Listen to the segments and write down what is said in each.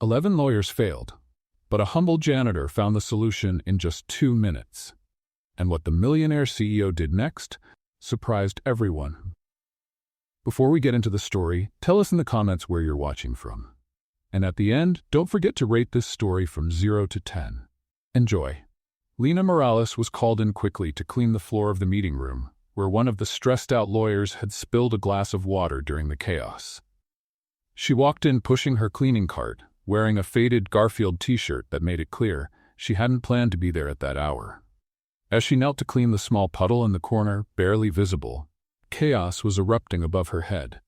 11 lawyers failed, but a humble janitor found the solution in just 2 minutes. And what the millionaire CEO did next surprised everyone. Before we get into the story, tell us in the comments where you're watching from. And at the end, don't forget to rate this story from 0 to 10. Enjoy. Lina Morales was called in quickly to clean the floor of the meeting room, where one of the stressed-out lawyers had spilled a glass of water during the chaos. She walked in pushing her cleaning cart, wearing a faded Garfield t-shirt that made it clear she hadn't planned to be there at that hour. As she knelt to clean the small puddle in the corner, barely visible, chaos was erupting above her head.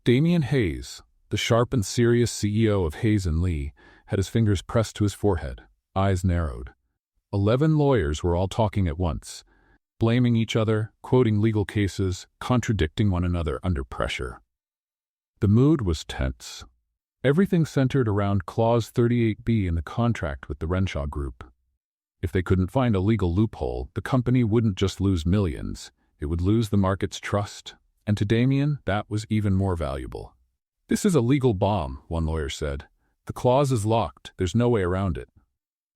Damian Hayes, the sharp and serious CEO of Hayes & Lee, had his fingers pressed to his forehead, eyes narrowed. 11 lawyers were all talking at once, blaming each other, quoting legal cases, contradicting one another under pressure. The mood was tense. Everything centered around Clause 38B in the contract with the Renshaw Group. If they couldn't find a legal loophole, the company wouldn't just lose millions, it would lose the market's trust. And to Damian, that was even more valuable. "This is a legal bomb," one lawyer said. "The clause is locked, there's no way around it."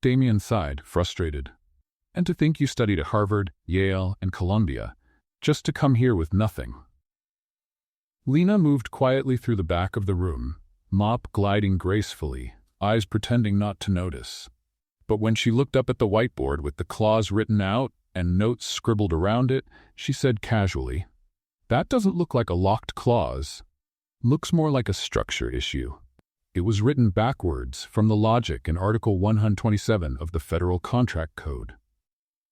Damian sighed, frustrated. "And to think you studied at Harvard, Yale, and Columbia, just to come here with nothing." Lina moved quietly through the back of the room, mop gliding gracefully, eyes pretending not to notice. But when she looked up at the whiteboard with the clause written out and notes scribbled around it, she said casually, "That doesn't look like a locked clause. Looks more like a structure issue." It was written backwards from the logic in Article 127 of the Federal Contract Code.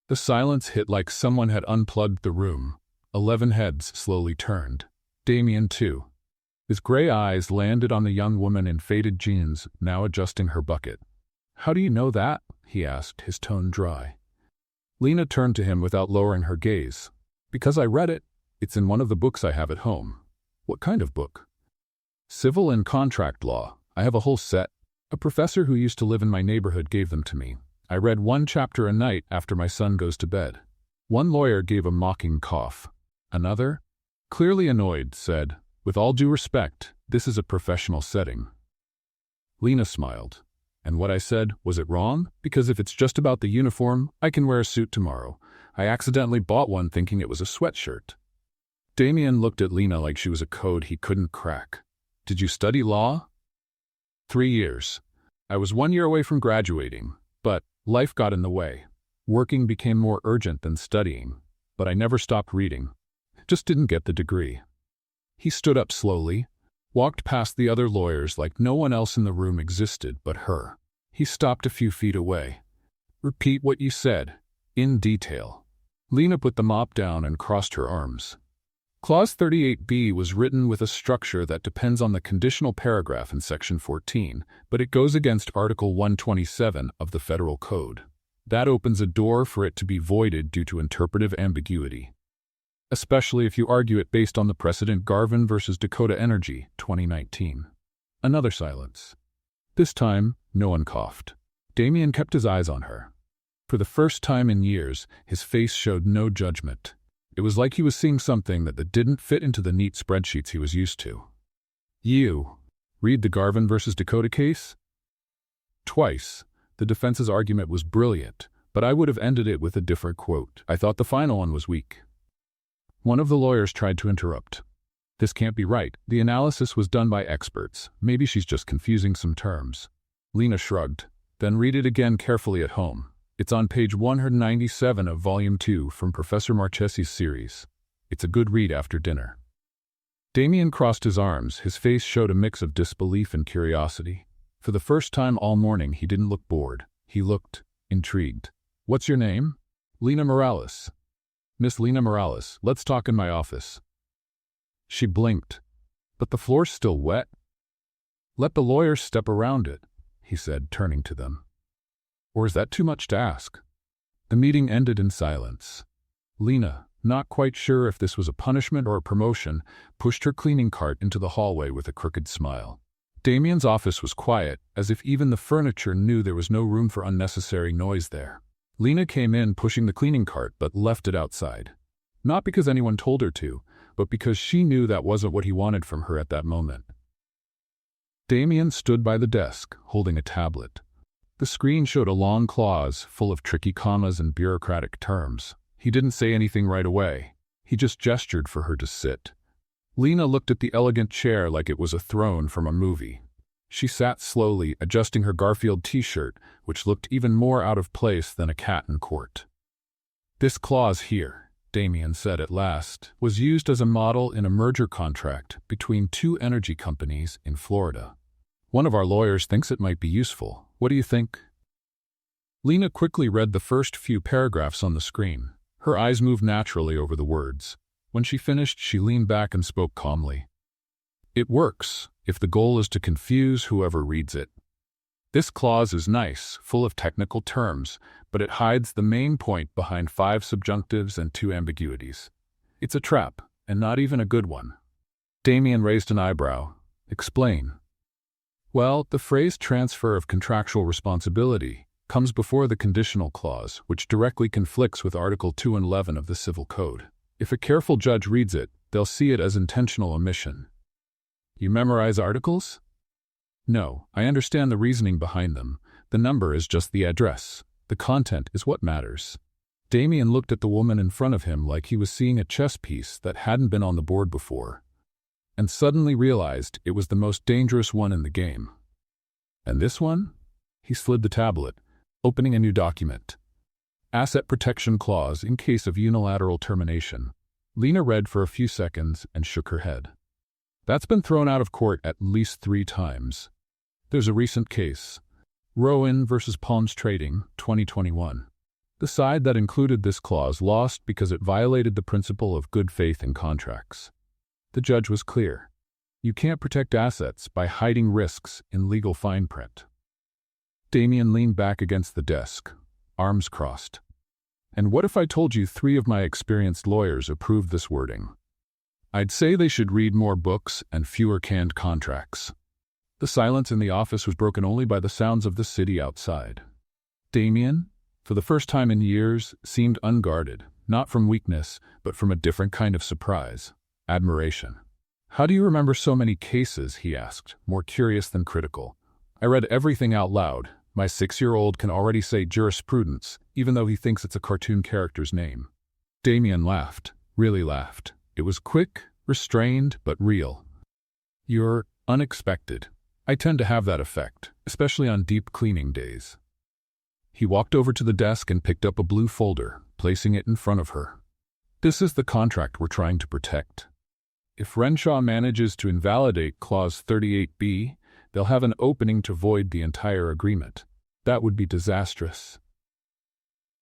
The silence hit like someone had unplugged the room. 11 heads slowly turned. Damian, too. His gray eyes landed on the young woman in faded jeans, now adjusting her bucket. "How do you know that?" he asked, his tone dry. Lina turned to him without lowering her gaze. "Because I read it. It's in one of the books I have at home." "What kind of book?" "Civil and contract law. I have a whole set. A professor who used to live in my neighborhood gave them to me. I read one chapter a night after my son goes to bed." One lawyer gave a mocking cough. Another, clearly annoyed, said, "With all due respect, this is a professional setting." Lina smiled. "And what I said, was it wrong? Because if it's just about the uniform, I can wear a suit tomorrow. I accidentally bought one thinking it was a sweatshirt." Damian looked at Lina like she was a code he couldn't crack. "Did you study law?" 3 years. I was 1 year away from graduating, but life got in the way. Working became more urgent than studying, but I never stopped reading. Just didn't get the degree." He stood up slowly, walked past the other lawyers like no one else in the room existed but her. He stopped a few feet away. "Repeat what you said, in detail." Lina put the mop down and crossed her arms. Clause 38B was written with a structure that depends on the conditional paragraph in Section 14, but it goes against Article 127 of the Federal Code. That opens a door for it to be voided due to interpretive ambiguity, especially if you argue it based on the precedent Garvin v. Dakota Energy, 2019. Another silence. This time, no one coughed. Damian kept his eyes on her. For the first time in years, his face showed no judgment. It was like he was seeing something that didn't fit into the neat spreadsheets he was used to. "You read the Garvin v. Dakota case?" Twice. The defense's argument was brilliant, but I would have ended it with a different quote. I thought the final one was weak. One of the lawyers tried to interrupt. "This can't be right. The analysis was done by experts. Maybe she's just confusing some terms." Lina shrugged. "Then read it again carefully at home. It's on page 197 of Volume 2 from Professor Marchesi's series. It's a good read after dinner." Damian crossed his arms. His face showed a mix of disbelief and curiosity. For the first time all morning, he didn't look bored. He looked intrigued. "What's your name?" "Lina Morales." "Miss Lina Morales, let's talk in my office." She blinked. "But the floor's still wet." "Let the lawyers step around it," he said, turning to them. "Or is that too much to ask?" The meeting ended in silence. Lina, not quite sure if this was a punishment or a promotion, pushed her cleaning cart into the hallway with a crooked smile. Damian's office was quiet, as if even the furniture knew there was no room for unnecessary noise there. Lina came in pushing the cleaning cart but left it outside. Not because anyone told her to, but because she knew that wasn't what he wanted from her at that moment. Damien stood by the desk, holding a tablet. The screen showed a long clause full of tricky commas and bureaucratic terms. He didn't say anything right away. He just gestured for her to sit. Lena looked at the elegant chair like it was a throne from a movie. She sat slowly, adjusting her Garfield t-shirt, which looked even more out of place than a cat in court. "This clause here," Damien said at last, "was used as a model in a merger contract between two energy companies in Florida. One of our lawyers thinks it might be useful. What do you think?" Lena quickly read the first few paragraphs on the screen. Her eyes moved naturally over the words. When she finished, she leaned back and spoke calmly. "It works, if the goal is to confuse whoever reads it. This clause is nice, full of technical terms, but it hides the main point behind 5 subjunctives and 2 ambiguities. It's a trap, and not even a good one." Damien raised an eyebrow. "Explain." "Well, the phrase transfer of contractual responsibility comes before the conditional clause, which directly conflicts with Article 2 and 11 of the Civil Code. If a careful judge reads it, they'll see it as intentional omission." "You memorize articles?" "No, I understand the reasoning behind them. The number is just the address. The content is what matters." Damien looked at the woman in front of him like he was seeing a chess piece that hadn't been on the board before, and suddenly realized it was the most dangerous one in the game. "And this one?" He slid the tablet, opening a new document. "Asset protection clause in case of unilateral termination." Lena read for a few seconds and shook her head. "That's been thrown out of court at least 3 times. There's a recent case, Rowan versus Palms Trading, 2021. The side that included this clause lost because it violated the principle of good faith in contracts. The judge was clear. You can't protect assets by hiding risks in legal fine print." Damien leaned back against the desk, arms crossed. "And what if I told you 3 of my experienced lawyers approved this wording? I'd say they should read more books and fewer canned contracts." The silence in the office was broken only by the sounds of the city outside. Damien, for the first time in years, seemed unguarded, not from weakness, but from a different kind of surprise, admiration. "How do you remember so many cases?" he asked, more curious than critical. "I read everything out loud. My 6-year-old can already say jurisprudence, even though he thinks it's a cartoon character's name." Damien laughed, really laughed. It was quick, restrained, but real. "You're unexpected. I tend to have that effect, especially on deep cleaning days." He walked over to the desk and picked up a blue folder, placing it in front of her. "This is the contract we're trying to protect. If Renshaw manages to invalidate Clause 38B, they'll have an opening to void the entire agreement. That would be disastrous."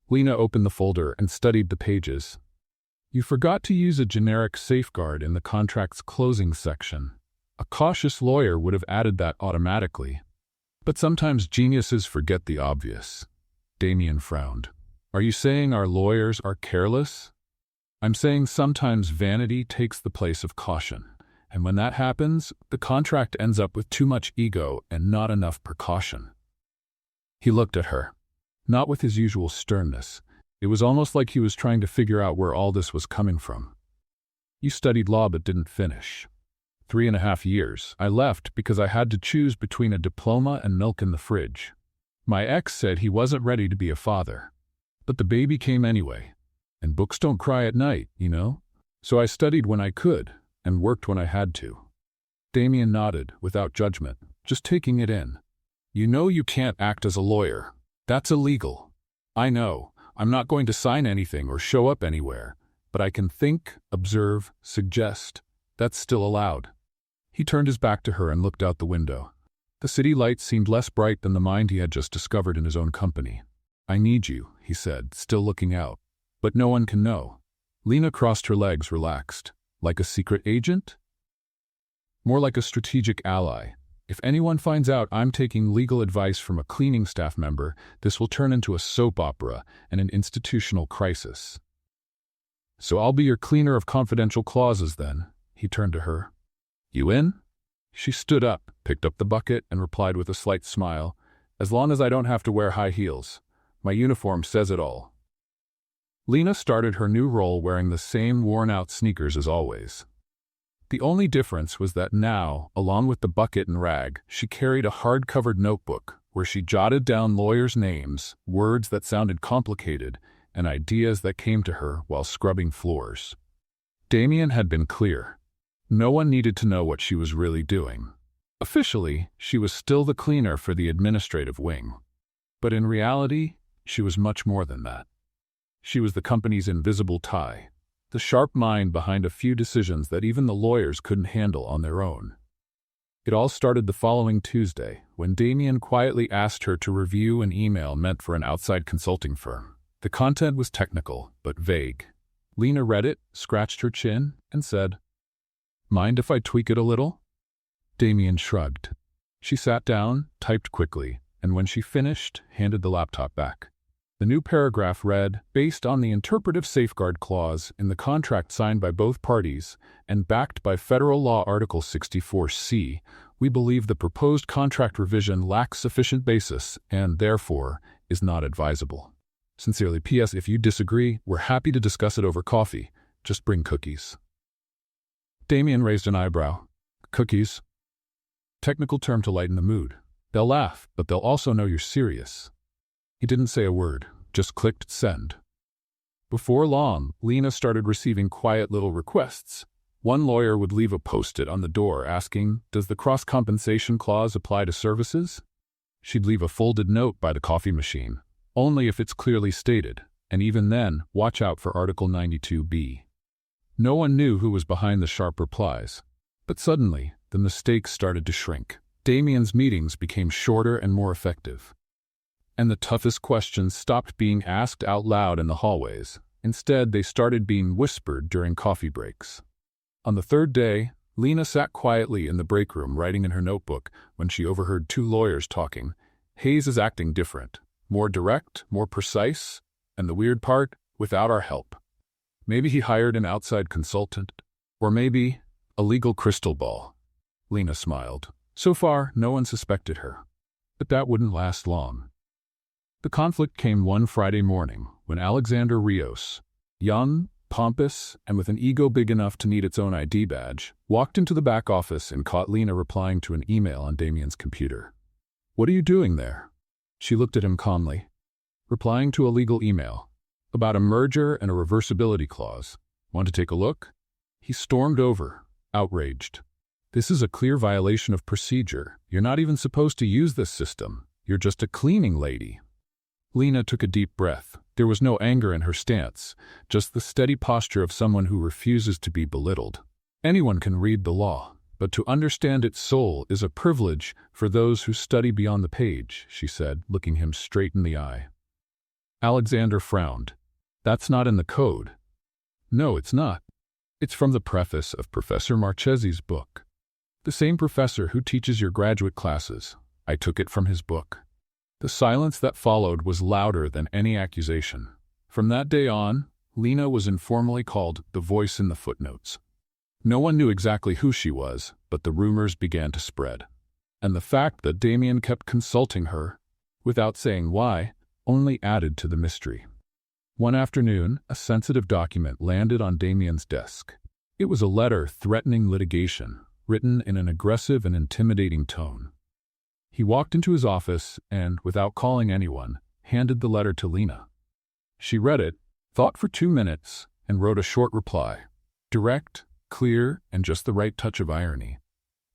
Lena opened the folder and studied the pages. "You forgot to use a generic safeguard in the contract's closing section. A cautious lawyer would have added that automatically. But sometimes geniuses forget the obvious." Damien frowned. "Are you saying our lawyers are careless?" "I'm saying sometimes vanity takes the place of caution. And when that happens, the contract ends up with too much ego and not enough precaution." He looked at her, not with his usual sternness. It was almost like he was trying to figure out where all this was coming from. "You studied law but didn't finish." 3.5 years. I left because I had to choose between a diploma and milk in the fridge. My ex said he wasn't ready to be a father. But the baby came anyway. And books don't cry at night, you know? So I studied when I could, and worked when I had to." Damien nodded, without judgment, just taking it in. "You know you can't act as a lawyer. That's illegal." "I know. I'm not going to sign anything or show up anywhere. But I can think, observe, suggest. That's still allowed." He turned his back to her and looked out the window. The city lights seemed less bright than the mind he had just discovered in his own company. "I need you," he said, still looking out. "But no one can know." Lena crossed her legs, relaxed. "Like a secret agent?" "More like a strategic ally. If anyone finds out I'm taking legal advice from a cleaning staff member, this will turn into a soap opera and an institutional crisis." "So I'll be your cleaner of confidential clauses then." He turned to her. "You in?" She stood up, picked up the bucket, and replied with a slight smile, "As long as I don't have to wear high heels. My uniform says it all." Lena started her new role wearing the same worn-out sneakers as always. The only difference was that now, along with the bucket and rag, she carried a hard-covered notebook where she jotted down lawyers' names, words that sounded complicated, and ideas that came to her while scrubbing floors. Damien had been clear. No one needed to know what she was really doing. Officially, she was still the cleaner for the administrative wing. But in reality, she was much more than that. She was the company's invisible tie, the sharp mind behind a few decisions that even the lawyers couldn't handle on their own. It all started the following Tuesday, when Damien quietly asked her to review an email meant for an outside consulting firm. The content was technical, but vague. Lena read it, scratched her chin, and said, "Mind if I tweak it a little?" Damien shrugged. She sat down, typed quickly, and when she finished, handed the laptop back. The new paragraph read, "Based on the interpretive safeguard clause in the contract signed by both parties and backed by Federal Law Article 64C, we believe the proposed contract revision lacks sufficient basis and, therefore, is not advisable. Sincerely, P.S. If you disagree, we're happy to discuss it over coffee. Just bring cookies." Damien raised an eyebrow. "Cookies?" Technical term to lighten the mood. They'll laugh, but they'll also know you're serious. He didn't say a word, just clicked send. Before long, Lena started receiving quiet little requests. One lawyer would leave a post-it on the door asking, "Does the cross-compensation clause apply to services?" She'd leave a folded note by the coffee machine, "Only if it's clearly stated, and even then, watch out for Article 92B. No one knew who was behind the sharp replies. But suddenly, the mistakes started to shrink. Damien's meetings became shorter and more effective. And the toughest questions stopped being asked out loud in the hallways. Instead, they started being whispered during coffee breaks. On the third day, Lena sat quietly in the break room writing in her notebook when she overheard two lawyers talking. "Hayes is acting different. More direct, more precise, and the weird part, without our help. Maybe he hired an outside consultant. Or maybe a legal crystal ball." Lena smiled. So far, no one suspected her. But that wouldn't last long. The conflict came one Friday morning when Alexander Rios, young, pompous, and with an ego big enough to need its own ID badge, walked into the back office and caught Lena replying to an email on Damien's computer. "What are you doing there?" She looked at him calmly. "Replying to a legal email. About a merger and a reversibility clause. Want to take a look?" He stormed over, outraged. "This is a clear violation of procedure. You're not even supposed to use this system. You're just a cleaning lady." Lena took a deep breath. There was no anger in her stance, just the steady posture of someone who refuses to be belittled. Anyone can read the law, but to understand its soul is a privilege for those who study beyond the page, she said, looking him straight in the eye. Alexander frowned. "That's not in the code." "No, it's not. It's from the preface of Professor Marchese's book. The same professor who teaches your graduate classes. I took it from his book." The silence that followed was louder than any accusation. From that day on, Lena was informally called the voice in the footnotes. No one knew exactly who she was, but the rumors began to spread. And the fact that Damien kept consulting her, without saying why, only added to the mystery. One afternoon, a sensitive document landed on Damien's desk. It was a letter threatening litigation, written in an aggressive and intimidating tone. He walked into his office and, without calling anyone, handed the letter to Lena. She read it, thought for 2 minutes, and wrote a short reply. Direct, clear, and just the right touch of irony.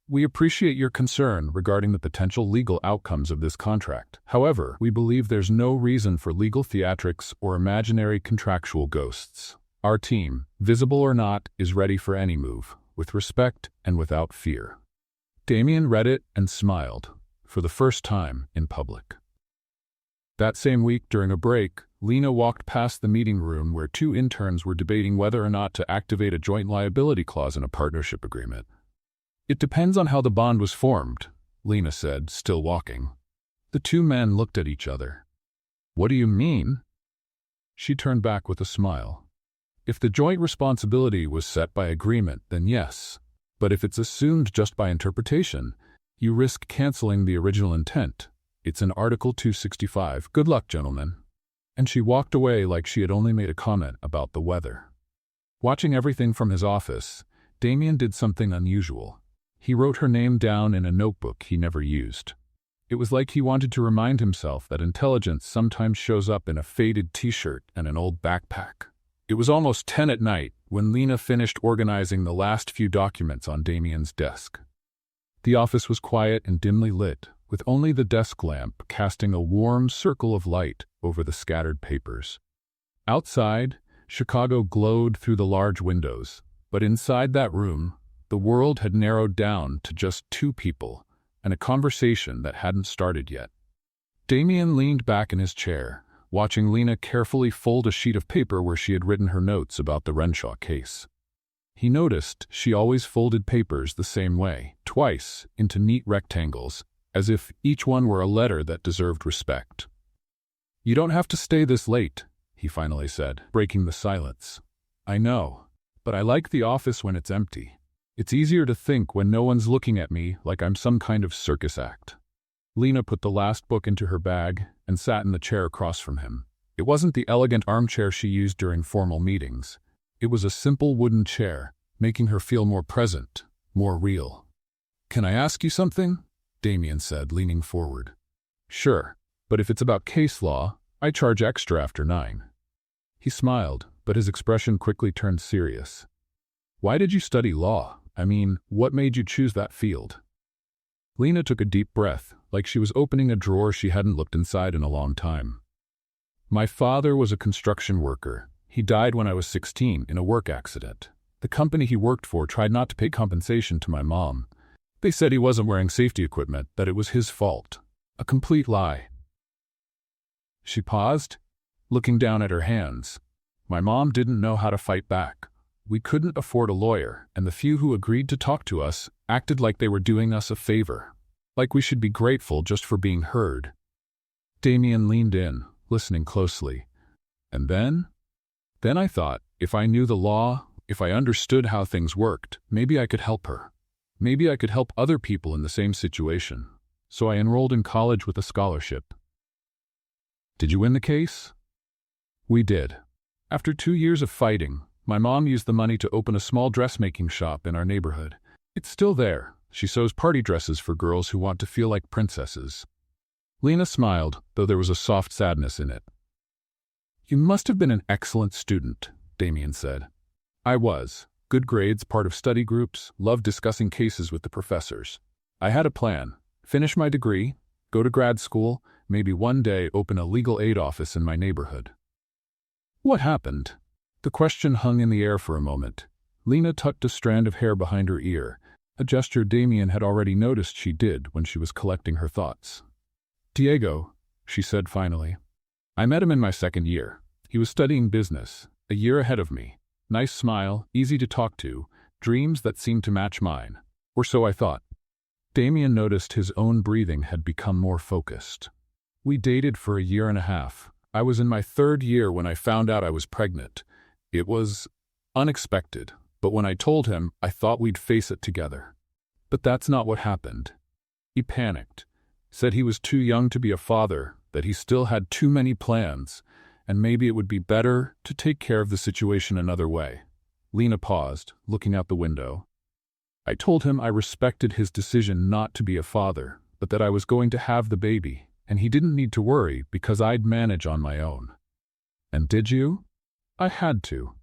"We appreciate your concern regarding the potential legal outcomes of this contract. However, we believe there's no reason for legal theatrics or imaginary contractual ghosts. Our team, visible or not, is ready for any move, with respect and without fear." Damien read it and smiled, for the first time in public. That same week, during a break, Lena walked past the meeting room where 2 interns were debating whether or not to activate a joint liability clause in a partnership agreement. "It depends on how the bond was formed," Lena said, still walking. The 2 men looked at each other. "What do you mean?" She turned back with a smile. "If the joint responsibility was set by agreement, then yes. But if it's assumed just by interpretation, you risk canceling the original intent. It's in Article 265. Good luck, gentlemen." And she walked away like she had only made a comment about the weather. Watching everything from his office, Damien did something unusual. He wrote her name down in a notebook he never used. It was like he wanted to remind himself that intelligence sometimes shows up in a faded t-shirt and an old backpack. It was almost 10 at night when Lena finished organizing the last few documents on Damien's desk. The office was quiet and dimly lit, with only the desk lamp casting a warm circle of light over the scattered papers. Outside, Chicago glowed through the large windows, but inside that room, the world had narrowed down to just two people and a conversation that hadn't started yet. Damien leaned back in his chair, watching Lena carefully fold a sheet of paper where she had written her notes about the Renshaw case. He noticed she always folded papers the same way, twice, into neat rectangles, as if each one were a letter that deserved respect. "You don't have to stay this late," he finally said, breaking the silence. "I know, but I like the office when it's empty. It's easier to think when no one's looking at me like I'm some kind of circus act." Lena put the last book into her bag and sat in the chair across from him. It wasn't the elegant armchair she used during formal meetings. It was a simple wooden chair, making her feel more present, more real. "Can I ask you something?" Damien said, leaning forward. "Sure, but if it's about case law, I charge extra after 9. He smiled, but his expression quickly turned serious. "Why did you study law? I mean, what made you choose that field?" Lena took a deep breath, like she was opening a drawer she hadn't looked inside in a long time. "My father was a construction worker. He died when I was 16 in a work accident. The company he worked for tried not to pay compensation to my mom. They said he wasn't wearing safety equipment, that it was his fault. A complete lie." She paused, looking down at her hands. "My mom didn't know how to fight back. We couldn't afford a lawyer, and the few who agreed to talk to us acted like they were doing us a favor, like we should be grateful just for being heard." Damien leaned in, listening closely. "And then? Then I thought, if I knew the law, if I understood how things worked, maybe I could help her. Maybe I could help other people in the same situation. So I enrolled in college with a scholarship." "Did you win the case?" "We did. After 2 years of fighting, my mom used the money to open a small dressmaking shop in our neighborhood. It's still there. She sews party dresses for girls who want to feel like princesses." Lena smiled, though there was a soft sadness in it. "You must have been an excellent student," Damien said. "I was. Good grades, part of study groups, loved discussing cases with the professors. I had a plan. Finish my degree, go to grad school, maybe one day open a legal aid office in my neighborhood." "What happened?" The question hung in the air for a moment. Lena tucked a strand of hair behind her ear, a gesture Damien had already noticed she did when she was collecting her thoughts. "Diego," she said finally. "I met him in my second year. He was studying business, a year ahead of me. Nice smile, easy to talk to, dreams that seemed to match mine. Or so I thought." Damien noticed his own breathing had become more focused. "We dated for a year and a half. I was in my 3rd year when I found out I was pregnant. It was unexpected, but when I told him, I thought we'd face it together. But that's not what happened. He panicked, said he was too young to be a father, that he still had too many plans, and maybe it would be better to take care of the situation another way." Lena paused, looking out the window. "I told him I respected his decision not to be a father, but that I was going to have the baby, and he didn't need to worry because I'd manage on my own." "And did you?" "I had to.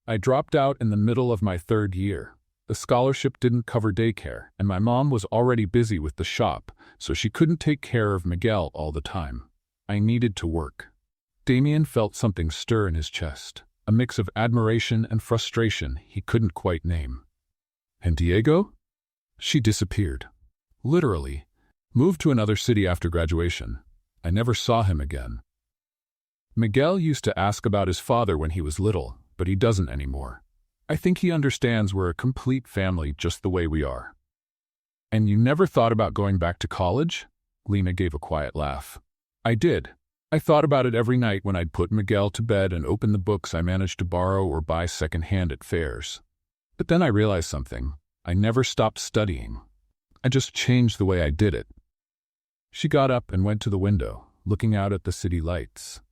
I dropped out in the middle of my 3rd year. The scholarship didn't cover daycare, and my mom was already busy with the shop, so she couldn't take care of Miguel all the time. I needed to work." Damien felt something stir in his chest, a mix of admiration and frustration he couldn't quite name. "And Diego?" "She disappeared. Literally. Moved to another city after graduation. I never saw him again. Miguel used to ask about his father when he was little, but he doesn't anymore. I think he understands we're a complete family just the way we are." "And you never thought about going back to college?" Lena gave a quiet laugh. "I did. I thought about it every night when I'd put Miguel to bed and open the books I managed to borrow or buy secondhand at fairs. But then I realized something. I never stopped studying. I just changed the way I did it." She got up and went to the window, looking out at the city lights.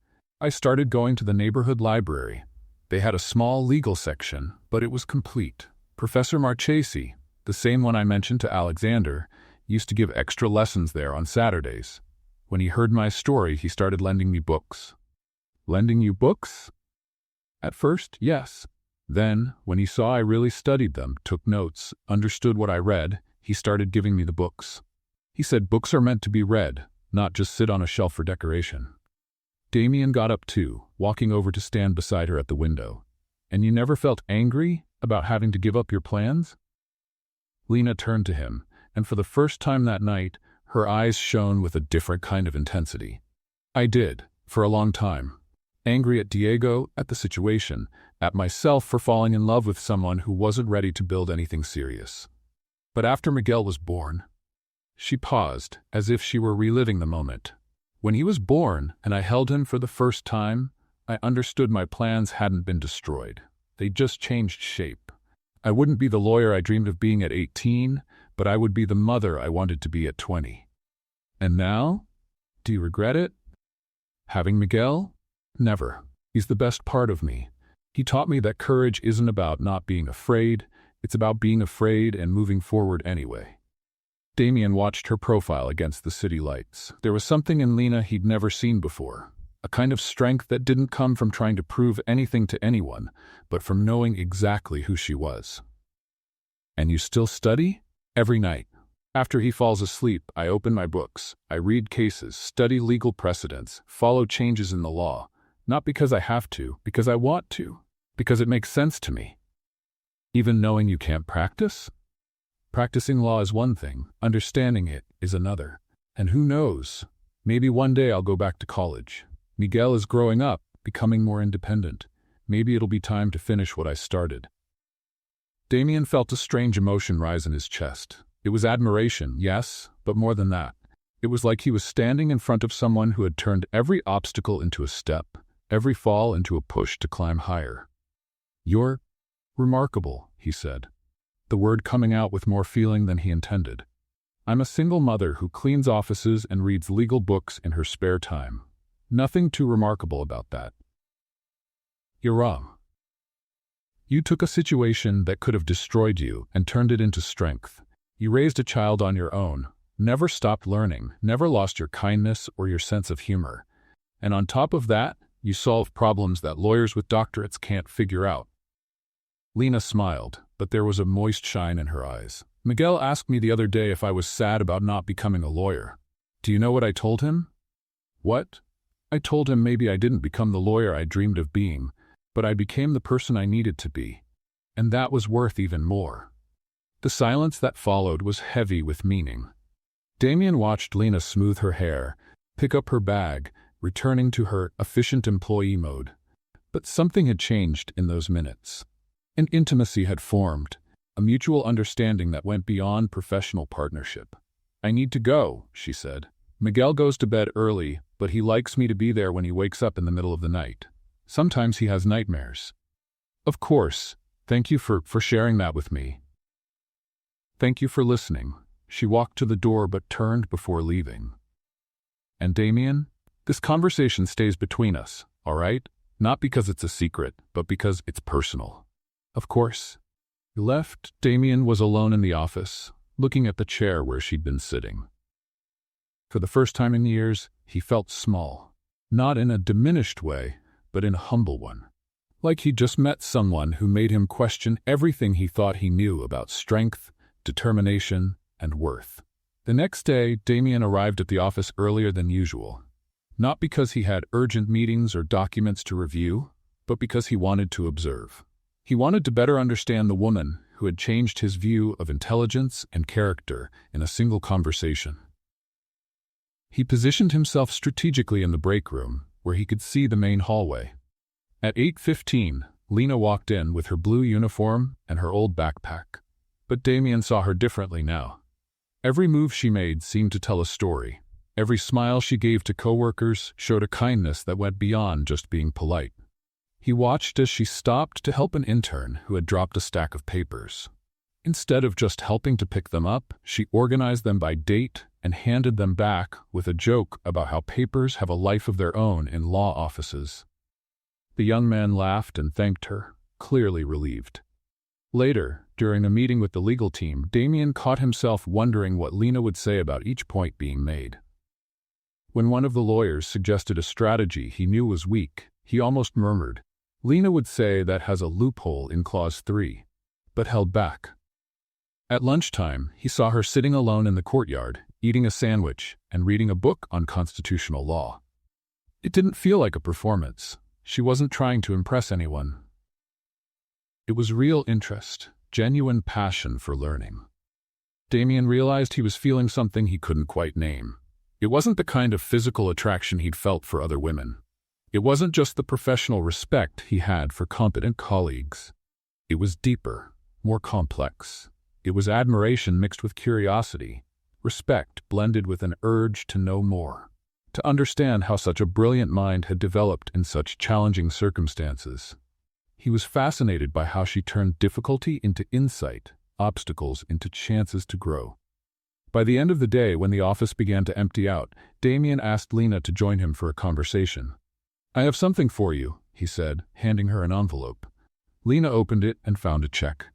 "I started going to the neighborhood library. They had a small legal section, but it was complete. Professor Marchesi, the same one I mentioned to Alexander, used to give extra lessons there on Saturdays. When he heard my story, he started lending me books. Lending you books? At first, yes. Then, when he saw I really studied them, took notes, understood what I read, he started giving me the books. He said books are meant to be read, not just sit on a shelf for decoration. Damien got up too, walking over to stand beside her at the window. And you never felt angry about having to give up your plans? Lena turned to him, and for the first time that night, her eyes shone with a different kind of intensity. I did, for a long time. Angry at Diego, at the situation, at myself for falling in love with someone who wasn't ready to build anything serious. But after Miguel was born, she paused, as if she were reliving the moment. When he was born, and I held him for the first time, I understood my plans hadn't been destroyed. They just changed shape. I wouldn't be the lawyer I dreamed of being at 18, but I would be the mother I wanted to be at 20. And now? Do you regret it? Having Miguel? Never. He's the best part of me. He taught me that courage isn't about not being afraid, it's about being afraid and moving forward anyway. Damien watched her profile against the city lights. There was something in Lena he'd never seen before, a kind of strength that didn't come from trying to prove anything to anyone, but from knowing exactly who she was. And you still study? Every night. After he falls asleep, I open my books. I read cases, study legal precedents, follow changes in the law. Not because I have to, because I want to, because it makes sense to me. Even knowing you can't practice? Practicing law is one thing, understanding it is another. And who knows, maybe one day I'll go back to college. Miguel is growing up, becoming more independent. Maybe it'll be time to finish what I started. Damien felt a strange emotion rise in his chest. It was admiration, yes, but more than that. It was like he was standing in front of someone who had turned every obstacle into a step, every fall into a push to climb higher. "You're remarkable," he said, the word coming out with more feeling than he intended. "I'm a single mother who cleans offices and reads legal books in her spare time. Nothing too remarkable about that." "You're wrong. You took a situation that could have destroyed you and turned it into strength. You raised a child on your own, never stopped learning, never lost your kindness or your sense of humor. And on top of that, you solved problems that lawyers with doctorates can't figure out." Lena smiled, but there was a moist shine in her eyes. "Miguel asked me the other day if I was sad about not becoming a lawyer. Do you know what I told him?" "What?" "I told him maybe I didn't become the lawyer I dreamed of being, but I became the person I needed to be. And that was worth even more." The silence that followed was heavy with meaning. Damien watched Lena smooth her hair, pick up her bag, returning to her efficient employee mode. But something had changed in those minutes. An intimacy had formed, a mutual understanding that went beyond professional partnership. "I need to go," she said. "Miguel goes to bed early, but he likes me to be there when he wakes up in the middle of the night. Sometimes he has nightmares." "Of course. Thank you for sharing that with me." "Thank you for listening." She walked to the door but turned before leaving. "And Damien, this conversation stays between us, all right? Not because it's a secret, but because it's personal." "Of course." He left. Damien was alone in the office, looking at the chair where she'd been sitting. For the first time in years, he felt small. Not in a diminished way, but in a humble one. Like he'd just met someone who made him question everything he thought he knew about strength, determination, and worth. The next day, Damien arrived at the office earlier than usual. Not because he had urgent meetings or documents to review, but because he wanted to observe. He wanted to better understand the woman who had changed his view of intelligence and character in a single conversation. He positioned himself strategically in the break room, where he could see the main hallway. At 8:15, Lena walked in with her blue uniform and her old backpack. But Damien saw her differently now. Every move she made seemed to tell a story. Every smile she gave to coworkers showed a kindness that went beyond just being polite. He watched as she stopped to help an intern who had dropped a stack of papers. Instead of just helping to pick them up, she organized them by date and handed them back with a joke about how papers have a life of their own in law offices. The young man laughed and thanked her, clearly relieved. Later, during a meeting with the legal team, Damien caught himself wondering what Lena would say about each point being made. When one of the lawyers suggested a strategy he knew was weak, he almost murmured, "Lena would say that has a loophole in Clause 3, but held back." At lunchtime, he saw her sitting alone in the courtyard, eating a sandwich and reading a book on constitutional law. It didn't feel like a performance. She wasn't trying to impress anyone. It was real interest, genuine passion for learning. Damien realized he was feeling something he couldn't quite name. It wasn't the kind of physical attraction he'd felt for other women. It wasn't just the professional respect he had for competent colleagues. It was deeper, more complex. It was admiration mixed with curiosity, respect blended with an urge to know more, to understand how such a brilliant mind had developed in such challenging circumstances. He was fascinated by how she turned difficulty into insight, obstacles into chances to grow. By the end of the day, when the office began to empty out, Damien asked Lena to join him for a conversation. "I have something for you," he said, handing her an envelope. Lena opened it and found a check.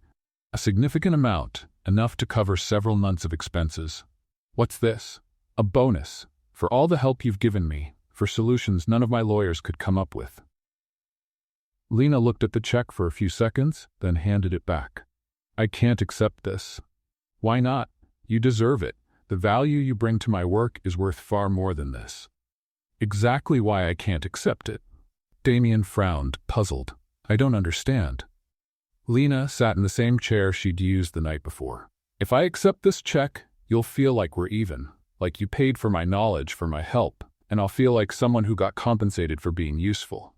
A significant amount, enough to cover several months of expenses. "What's this?" "A bonus, for all the help you've given me, for solutions none of my lawyers could come up with." Lena looked at the check for a few seconds, then handed it back. "I can't accept this." "Why not? You deserve it. The value you bring to my work is worth far more than this." "Exactly why I can't accept it." Damien frowned, puzzled. "I don't understand." Lena sat in the same chair she'd used the night before. "If I accept this check, you'll feel like we're even, like you paid for my knowledge, for my help, and I'll feel like someone who got compensated for being useful.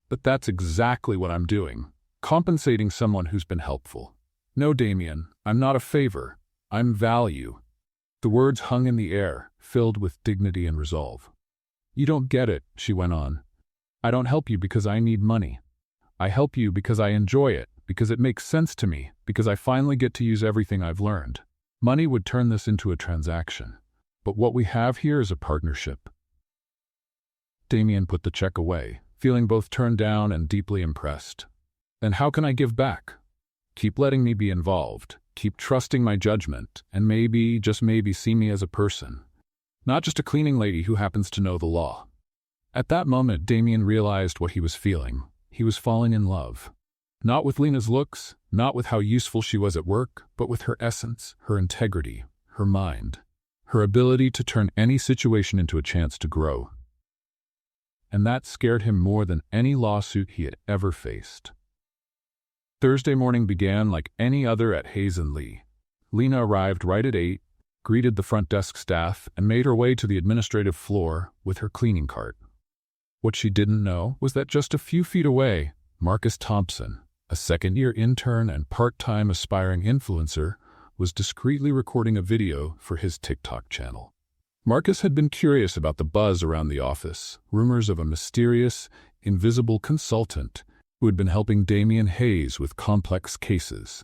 But that's exactly what I'm doing, compensating someone who's been helpful. No, Damien, I'm not a favor. I'm value." The words hung in the air, filled with dignity and resolve. "You don't get it," she went on. "I don't help you because I need money. I help you because I enjoy it, because it makes sense to me, because I finally get to use everything I've learned. Money would turn this into a transaction. But what we have here is a partnership." Damien put the check away, feeling both turned down and deeply impressed. "Then how can I give back?" "Keep letting me be involved. Keep trusting my judgment, and maybe, just maybe, see me as a person. Not just a cleaning lady who happens to know the law." At that moment, Damien realized what he was feeling. He was falling in love. Not with Lena's looks, not with how useful she was at work, but with her essence, her integrity, her mind, her ability to turn any situation into a chance to grow. And that scared him more than any lawsuit he had ever faced. Thursday morning began like any other at Hayes & Lee. Lena arrived right at 8, greeted the front desk staff, and made her way to the administrative floor with her cleaning cart. What she didn't know was that just a few feet away, Marcus Thompson, a second-year intern and part-time aspiring influencer, was discreetly recording a video for his TikTok channel. Marcus had been curious about the buzz around the office, rumors of a mysterious, invisible consultant who had been helping Damien Hayes with complex cases.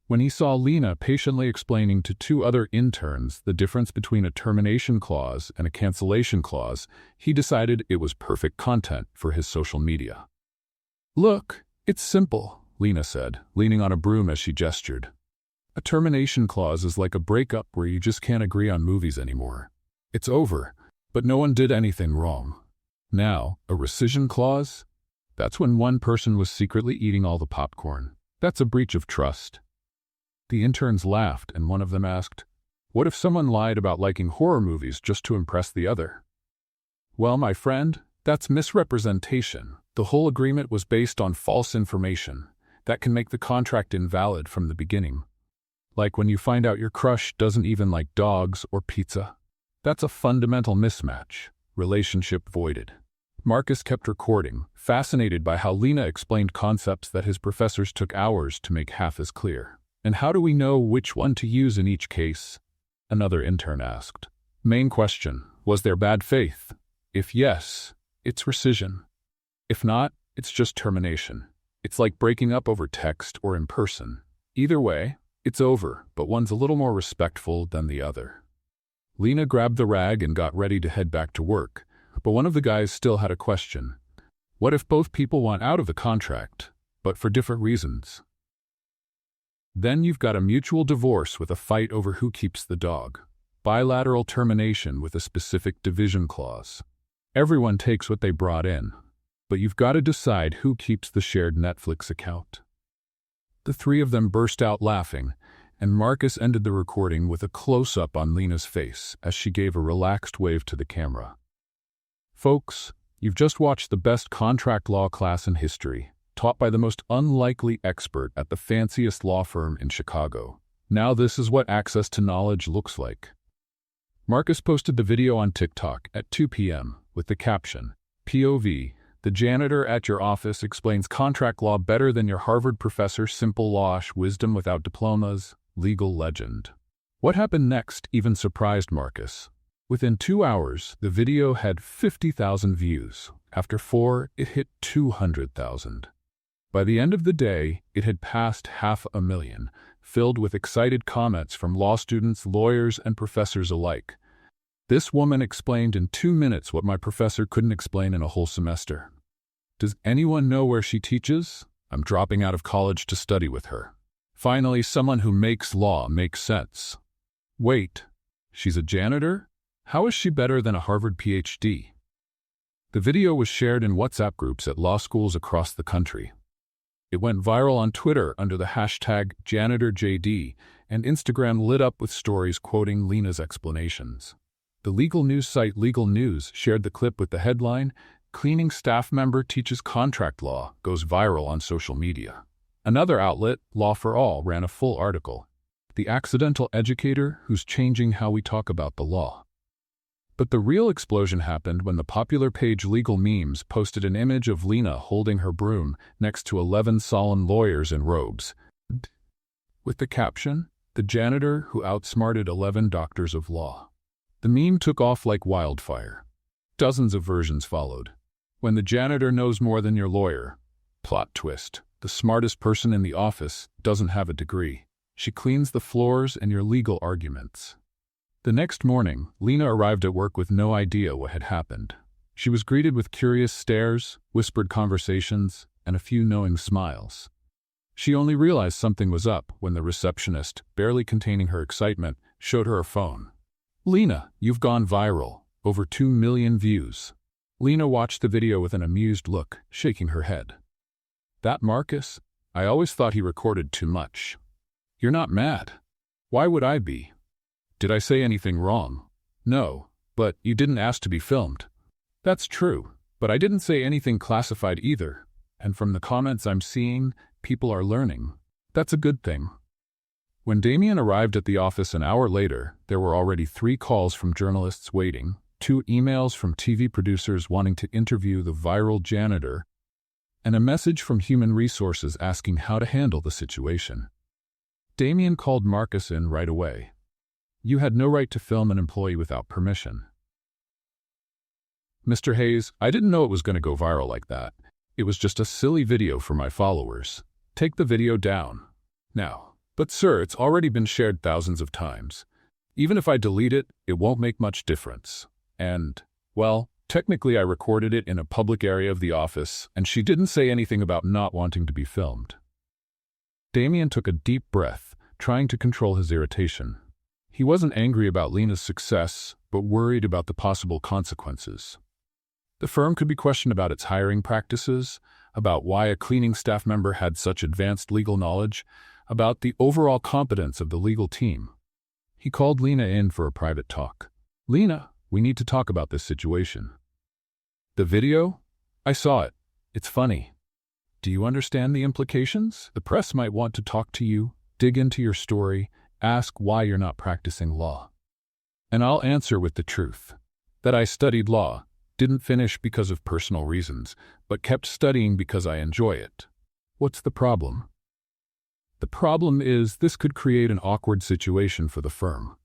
When he saw Lena patiently explaining to two other interns the difference between a termination clause and a cancellation clause, he decided it was perfect content for his social media. "Look, it's simple," Lena said, leaning on a broom as she gestured. "A termination clause is like a breakup where you just can't agree on movies anymore. It's over, but no one did anything wrong. Now, a rescission clause? That's when one person was secretly eating all the popcorn. That's a breach of trust." The interns laughed, and one of them asked, "What if someone lied about liking horror movies just to impress the other?" "Well, my friend, that's misrepresentation. The whole agreement was based on false information. That can make the contract invalid from the beginning. Like when you find out your crush doesn't even like dogs or pizza. That's a fundamental mismatch. Relationship voided." Marcus kept recording, fascinated by how Lena explained concepts that his professors took hours to make half as clear. "And how do we know which one to use in each case?" another intern asked. "Main question, was there bad faith? If yes, it's rescission. If not, it's just termination. It's like breaking up over text or in person. Either way, it's over, but one's a little more respectful than the other." Lena grabbed the rag and got ready to head back to work, but one of the guys still had a question. What if both people want out of the contract, but for different reasons? Then you've got a mutual divorce with a fight over who keeps the dog. Bilateral termination with a specific division clause. Everyone takes what they brought in, but you've got to decide who keeps the shared Netflix account. The three of them burst out laughing, and Marcus ended the recording with a close-up on Lena's face as she gave a relaxed wave to the camera. Folks, you've just watched the best contract law class in history, taught by the most unlikely expert at the fanciest law firm in Chicago. Now this is what access to knowledge looks like. Marcus posted the video on TikTok at 2 p.m. with the caption, POV, the janitor at your office explains contract law better than your Harvard professor, simple law, wisdom without diplomas, legal legend. What happened next even surprised Marcus. Within 2 hours, the video had 50,000 views. After 4, it hit 200,000. By the end of the day, it had passed 500,000, filled with excited comments from law students, lawyers, and professors alike. This woman explained in 2 minutes what my professor couldn't explain in a whole semester. Does anyone know where she teaches? I'm dropping out of college to study with her. Finally, someone who makes law makes sense. Wait, she's a janitor? How is she better than a Harvard PhD? The video was shared in WhatsApp groups at law schools across the country. It went viral on Twitter under the hashtag JanitorJD, and Instagram lit up with stories quoting Lena's explanations. The legal news site Legal News shared the clip with the headline, Cleaning Staff Member Teaches Contract Law, goes viral on social media. Another outlet, Law for All, ran a full article, The Accidental Educator Who's Changing How We Talk About the Law. But the real explosion happened when the popular page Legal Memes posted an image of Lena holding her broom next to 11 solemn lawyers in robes, with the caption, The Janitor Who Outsmarted 11 Doctors of Law. The meme took off like wildfire. Dozens of versions followed. When the janitor knows more than your lawyer. Plot twist. The smartest person in the office doesn't have a degree. She cleans the floors and your legal arguments. The next morning, Lena arrived at work with no idea what had happened. She was greeted with curious stares, whispered conversations, and a few knowing smiles. She only realized something was up when the receptionist, barely containing her excitement, showed her a phone. Lena, you've gone viral. Over 2 million views. Lena watched the video with an amused look, shaking her head. That Marcus? I always thought he recorded too much. You're not mad. Why would I be? Did I say anything wrong? No, but you didn't ask to be filmed. That's true, but I didn't say anything classified either. And from the comments I'm seeing, people are learning. That's a good thing. When Damien arrived at the office an hour later, there were already 3 calls from journalists waiting, 2 emails from TV producers wanting to interview the viral janitor, and a message from Human Resources asking how to handle the situation. Damien called Marcus in right away. You had no right to film an employee without permission. Mr. Hayes, I didn't know it was going to go viral like that. It was just a silly video for my followers. Take the video down. Now. But sir, it's already been shared thousands of times. Even if I delete it, it won't make much difference. And, well, technically I recorded it in a public area of the office, and she didn't say anything about not wanting to be filmed. Damien took a deep breath, trying to control his irritation. He wasn't angry about Lena's success, but worried about the possible consequences. The firm could be questioned about its hiring practices, about why a cleaning staff member had such advanced legal knowledge, about the overall competence of the legal team. He called Lena in for a private talk. Lena, we need to talk about this situation. The video? I saw it. It's funny. Do you understand the implications? The press might want to talk to you, dig into your story, ask why you're not practicing law. And I'll answer with the truth. That I studied law, didn't finish because of personal reasons, but kept studying because I enjoy it. What's the problem? The problem is this could create an awkward situation for the firm.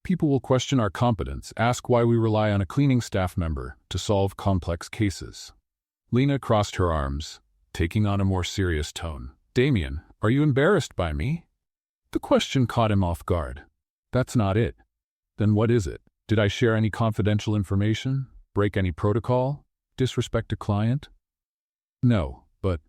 People will question our competence, ask why we rely on a cleaning staff member to solve complex cases. Lena crossed her arms, taking on a more serious tone. Damien, are you embarrassed by me? The question caught him off guard. That's not it. Then what is it? Did I share any confidential information? Break any protocol? Disrespect a client? No, but...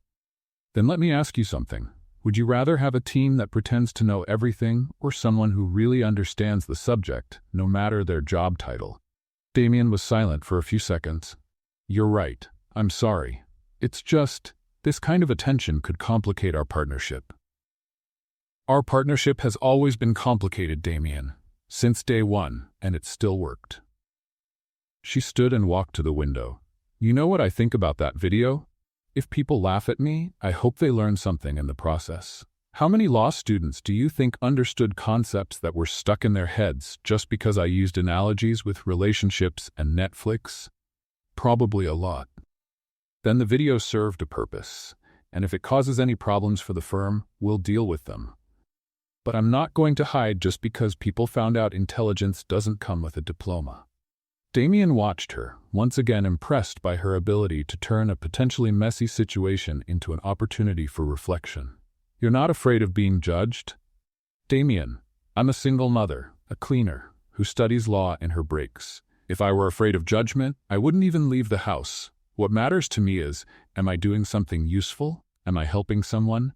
Then let me ask you something. Would you rather have a team that pretends to know everything or someone who really understands the subject, no matter their job title? Damien was silent for a few seconds. You're right. I'm sorry. It's just, this kind of attention could complicate our partnership. Our partnership has always been complicated, Damien, since day one, and it still worked. She stood and walked to the window. You know what I think about that video? If people laugh at me, I hope they learn something in the process. How many law students do you think understood concepts that were stuck in their heads just because I used analogies with relationships and Netflix? Probably a lot. Then the video served a purpose, and if it causes any problems for the firm, we'll deal with them. But I'm not going to hide just because people found out intelligence doesn't come with a diploma. Damien watched her, once again impressed by her ability to turn a potentially messy situation into an opportunity for reflection. You're not afraid of being judged? Damien, I'm a single mother, a cleaner, who studies law in her breaks. If I were afraid of judgment, I wouldn't even leave the house. What matters to me is, am I doing something useful? Am I helping someone?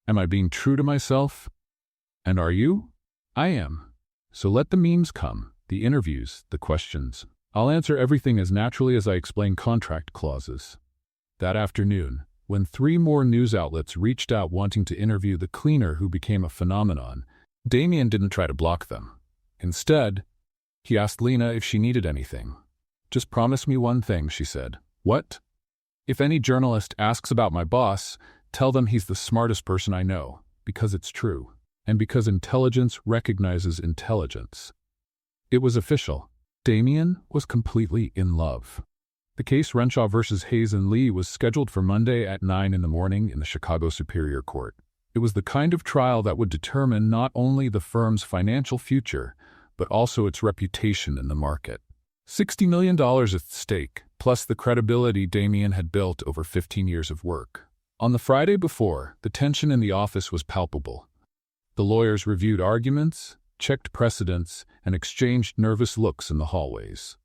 Am I being true to myself? And are you? I am. So let the memes come, the interviews, the questions. I'll answer everything as naturally as I explain contract clauses. That afternoon, when 3 more news outlets reached out wanting to interview the cleaner who became a phenomenon, Damien didn't try to block them. Instead, he asked Lena if she needed anything. Just promise me one thing, she said. What? If any journalist asks about my boss, tell them he's the smartest person I know, because it's true, and because intelligence recognizes intelligence. It was official. Damien was completely in love. The case Renshaw versus Hayes and Lee was scheduled for Monday at 9 in the morning in the Chicago Superior Court. It was the kind of trial that would determine not only the firm's financial future, but also its reputation in the market. $60 million at stake, plus the credibility Damien had built over 15 years of work. On the Friday before, the tension in the office was palpable. The lawyers reviewed arguments, checked precedents, and exchanged nervous looks in the hallways.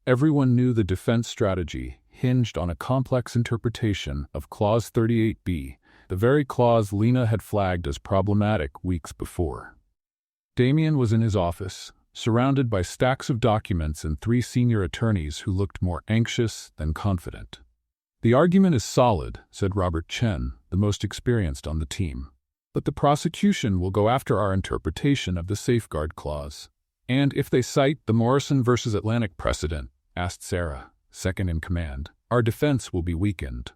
Everyone knew the defense strategy hinged on a complex interpretation of Clause 38B, the very clause Lena had flagged as problematic weeks before. Damien was in his office, surrounded by stacks of documents and 3 senior attorneys who looked more anxious than confident. The argument is solid, said Robert Chen, the most experienced on the team. But the prosecution will go after our interpretation of the safeguard clause. And if they cite the Morrison versus Atlantic precedent, asked Sarah, second in command, our defense will be weakened.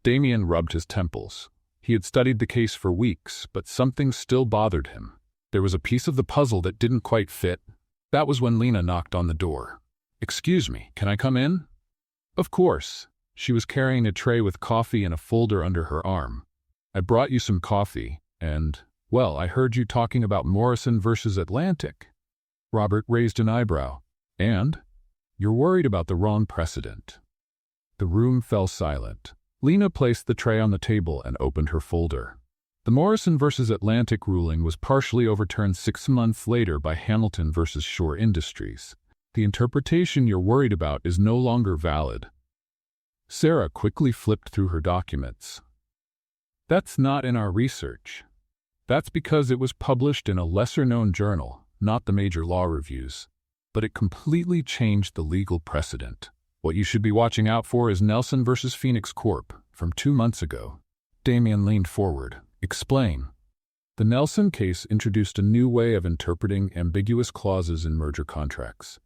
Damien rubbed his temples. He had studied the case for weeks, but something still bothered him. There was a piece of the puzzle that didn't quite fit. That was when Lena knocked on the door. Excuse me, can I come in? Of course. She was carrying a tray with coffee and a folder under her arm. I brought you some coffee, and, well, I heard you talking about Morrison versus Atlantic. Robert raised an eyebrow. And? You're worried about the wrong precedent. The room fell silent. Lena placed the tray on the table and opened her folder. The Morrison versus Atlantic ruling was partially overturned 6 months later by Hamilton versus Shore Industries. The interpretation you're worried about is no longer valid. Sarah quickly flipped through her documents. That's not in our research. That's because it was published in a lesser-known journal, not the major law reviews. But it completely changed the legal precedent. What you should be watching out for is Nelson versus Phoenix Corp. from 2 months ago. Damien leaned forward. Explain. The Nelson case introduced a new way of interpreting ambiguous clauses in merger contracts.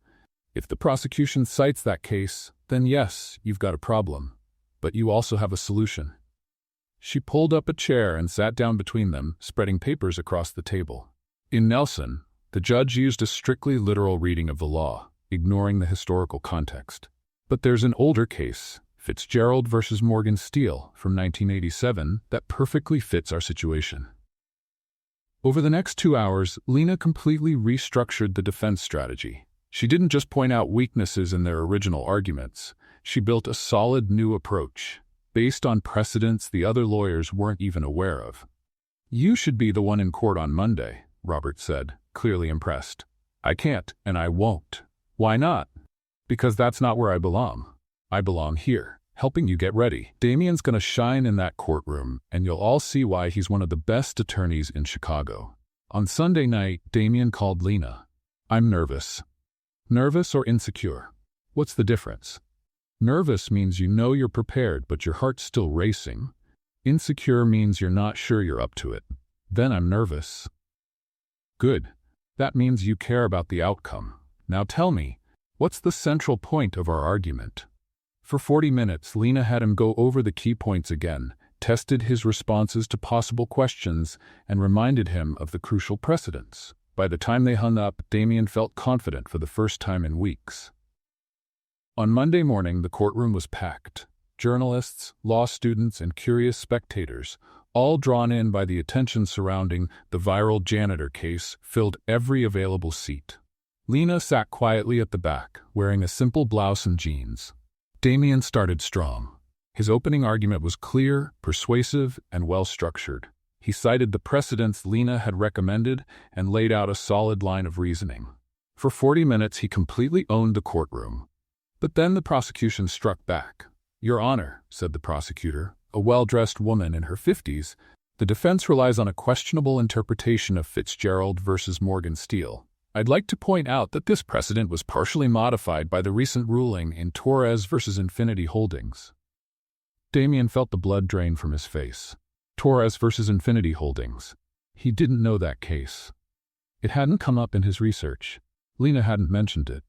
If the prosecution cites that case, then yes, you've got a problem. But you also have a solution. She pulled up a chair and sat down between them, spreading papers across the table. In Nelson, the judge used a strictly literal reading of the law, ignoring the historical context. But there's an older case, Fitzgerald versus Morgan Steele, from 1987, that perfectly fits our situation. Over the next 2 hours, Lena completely restructured the defense strategy. She didn't just point out weaknesses in their original arguments. She built a solid new approach, based on precedents the other lawyers weren't even aware of. You should be the one in court on Monday, Robert said, clearly impressed. I can't, and I won't. Why not? Because that's not where I belong. I belong here. helping you get ready. Damien's gonna shine in that courtroom, and you'll all see why he's one of the best attorneys in Chicago. On Sunday night, Damien called Lena. I'm nervous. Nervous or insecure? What's the difference? Nervous means you know you're prepared, but your heart's still racing. Insecure means you're not sure you're up to it. Then I'm nervous. Good. That means you care about the outcome. Now tell me, what's the central point of our argument? For 40 minutes, Lena had him go over the key points again, tested his responses to possible questions, and reminded him of the crucial precedents. By the time they hung up, Damien felt confident for the first time in weeks. On Monday morning, the courtroom was packed. Journalists, law students, and curious spectators, all drawn in by the attention surrounding the viral janitor case, filled every available seat. Lena sat quietly at the back, wearing a simple blouse and jeans. Damien started strong. His opening argument was clear, persuasive, and well-structured. He cited the precedents Lena had recommended and laid out a solid line of reasoning. For 40 minutes, he completely owned the courtroom. But then the prosecution struck back. Your Honor, said the prosecutor, a well-dressed woman in her 50s, the defense relies on a questionable interpretation of Fitzgerald versus Morgan Steele. I'd like to point out that this precedent was partially modified by the recent ruling in Torres versus Infinity Holdings. Damien felt the blood drain from his face. Torres versus Infinity Holdings. He didn't know that case. It hadn't come up in his research. Lena hadn't mentioned it.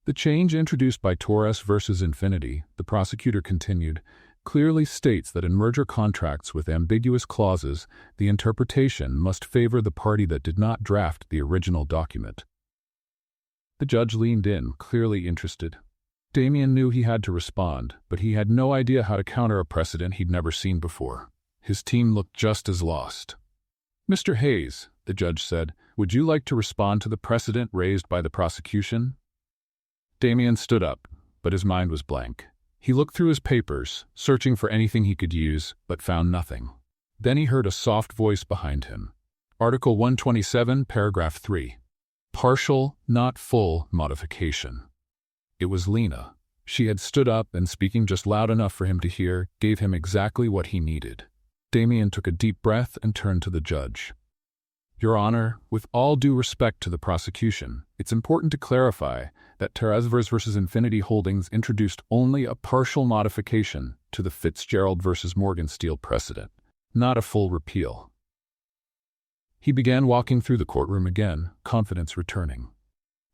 The change introduced by Torres versus Infinity, the prosecutor continued, clearly states that in merger contracts with ambiguous clauses, the interpretation must favor the party that did not draft the original document. The judge leaned in, clearly interested. Damien knew he had to respond, but he had no idea how to counter a precedent he'd never seen before. His team looked just as lost. Mr. Hayes, the judge said, would you like to respond to the precedent raised by the prosecution? Damien stood up, but his mind was blank. He looked through his papers, searching for anything he could use, but found nothing. Then he heard a soft voice behind him. Article 127, paragraph 3. Partial, not full, modification. It was Lena. She had stood up and, speaking just loud enough for him to hear, gave him exactly what he needed. Damien took a deep breath and turned to the judge. Your Honor, with all due respect to the prosecution, it's important to clarify that Torres versus Infinity Holdings introduced only a partial modification to the Fitzgerald versus Morgan Steele precedent, not a full repeal. He began walking through the courtroom again, confidence returning.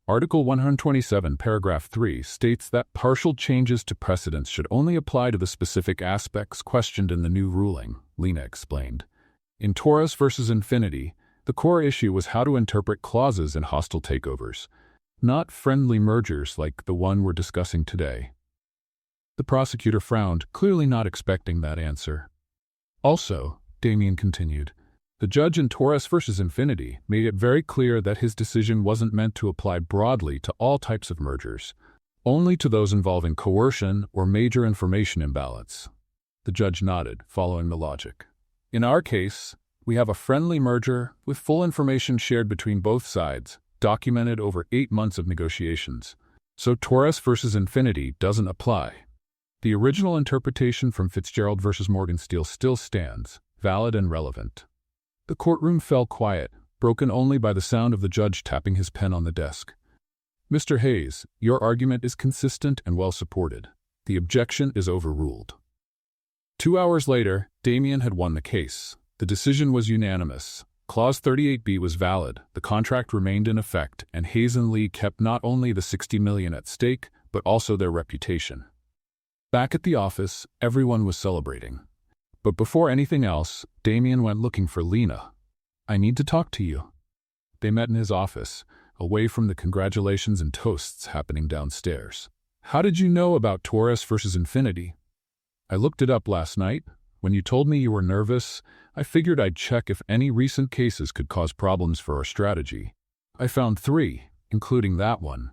Article 127, paragraph 3 states that partial changes to precedents should only apply to the specific aspects questioned in the new ruling, Lena explained. In Torres versus Infinity, the core issue was how to interpret clauses in hostile takeovers, not friendly mergers like the one we're discussing today. The prosecutor frowned, clearly not expecting that answer. Also, Damien continued, the judge in Torres versus Infinity made it very clear that his decision wasn't meant to apply broadly to all types of mergers, only to those involving coercion or major information imbalance. The judge nodded, following the logic. In our case, we have a friendly merger with full information shared between both sides, documented over 8 months of negotiations. So Torres versus Infinity doesn't apply. The original interpretation from Fitzgerald versus Morgan Steele still stands, valid and relevant. The courtroom fell quiet, broken only by the sound of the judge tapping his pen on the desk. Mr. Hayes, your argument is consistent and well supported. The objection is overruled. 2 hours later, Damien had won the case. The decision was unanimous. Clause 38B was valid, the contract remained in effect, and Hayes and Lee kept not only the $60 million at stake, but also their reputation. Back at the office, everyone was celebrating. But before anything else, Damien went looking for Lena. I need to talk to you. They met in his office, away from the congratulations and toasts happening downstairs. How did you know about Torres versus Infinity? I looked it up last night. When you told me you were nervous, I figured I'd check if any recent cases could cause problems for our strategy. I found 3, including that one.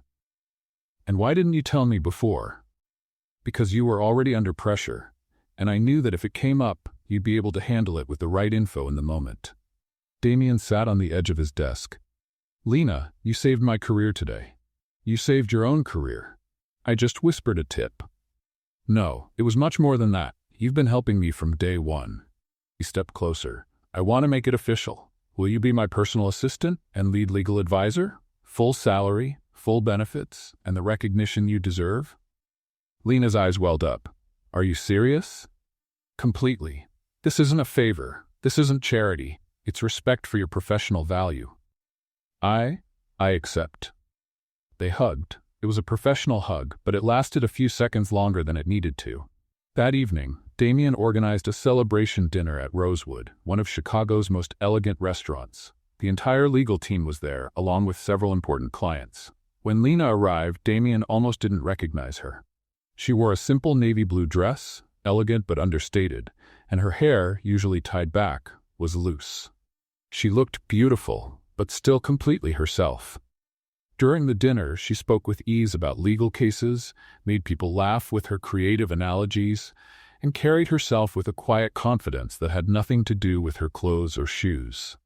And why didn't you tell me before? Because you were already under pressure, and I knew that if it came up, you'd be able to handle it with the right info in the moment. Damien sat on the edge of his desk. Lena, you saved my career today. You saved your own career. I just whispered a tip. No, it was much more than that. You've been helping me from day one. He stepped closer. I want to make it official. Will you be my personal assistant and lead legal advisor? Full salary, full benefits, and the recognition you deserve? Lena's eyes welled up. Are you serious? Completely. This isn't a favor. This isn't charity. It's respect for your professional value. I accept. They hugged. It was a professional hug, but it lasted a few seconds longer than it needed to. That evening, Damien organized a celebration dinner at Rosewood, one of Chicago's most elegant restaurants. The entire legal team was there, along with several important clients. When Lena arrived, Damien almost didn't recognize her. She wore a simple navy blue dress, elegant but understated, and her hair, usually tied back, was loose. She looked beautiful, but still completely herself. During the dinner, she spoke with ease about legal cases, made people laugh with her creative analogies, and carried herself with a quiet confidence that had nothing to do with her clothes or shoes.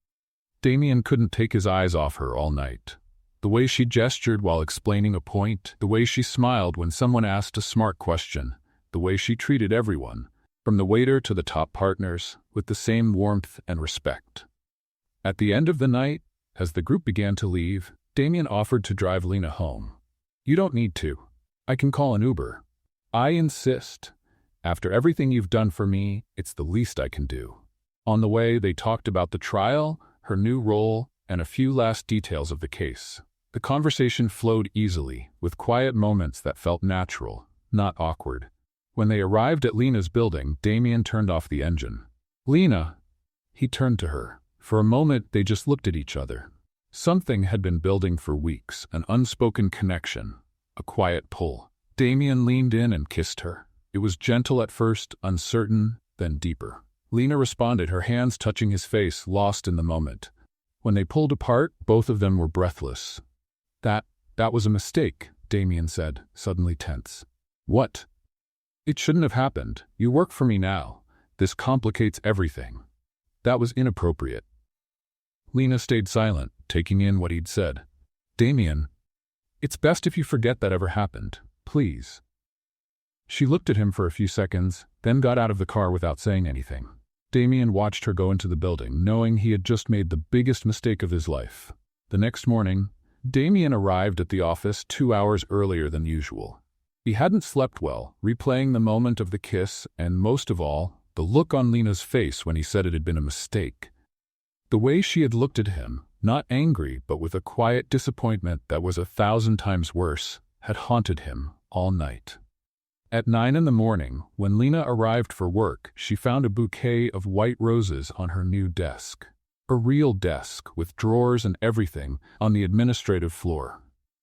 Damien couldn't take his eyes off her all night. The way she gestured while explaining a point, the way she smiled when someone asked a smart question, the way she treated everyone, from the waiter to the top partners, with the same warmth and respect. At the end of the night, as the group began to leave, Damien offered to drive Lena home. You don't need to. I can call an Uber. I insist. After everything you've done for me, it's the least I can do. On the way, they talked about the trial, her new role, and a few last details of the case. The conversation flowed easily, with quiet moments that felt natural, not awkward. When they arrived at Lena's building, Damien turned off the engine. Lena! He turned to her. For a moment, they just looked at each other. Something had been building for weeks, an unspoken connection, a quiet pull. Damien leaned in and kissed her. It was gentle at first, uncertain, then deeper. Lena responded, her hands touching his face, lost in the moment. When they pulled apart, both of them were breathless. That was a mistake, Damien said, suddenly tense. What? It shouldn't have happened. You work for me now. This complicates everything. That was inappropriate. Lena stayed silent, taking in what he'd said. Damien, it's best if you forget that ever happened, please. She looked at him for a few seconds, then got out of the car without saying anything. Damien watched her go into the building, knowing he had just made the biggest mistake of his life. The next morning, Damien arrived at the office 2 hours earlier than usual. He hadn't slept well, replaying the moment of the kiss and, most of all, the look on Lena's face when he said it had been a mistake. The way she had looked at him, not angry but with a quiet disappointment that was 1,000 times worse, had haunted him all night. At 9 a.m, when Lena arrived for work, she found a bouquet of white roses on her new desk. A real desk, with drawers and everything, on the administrative floor.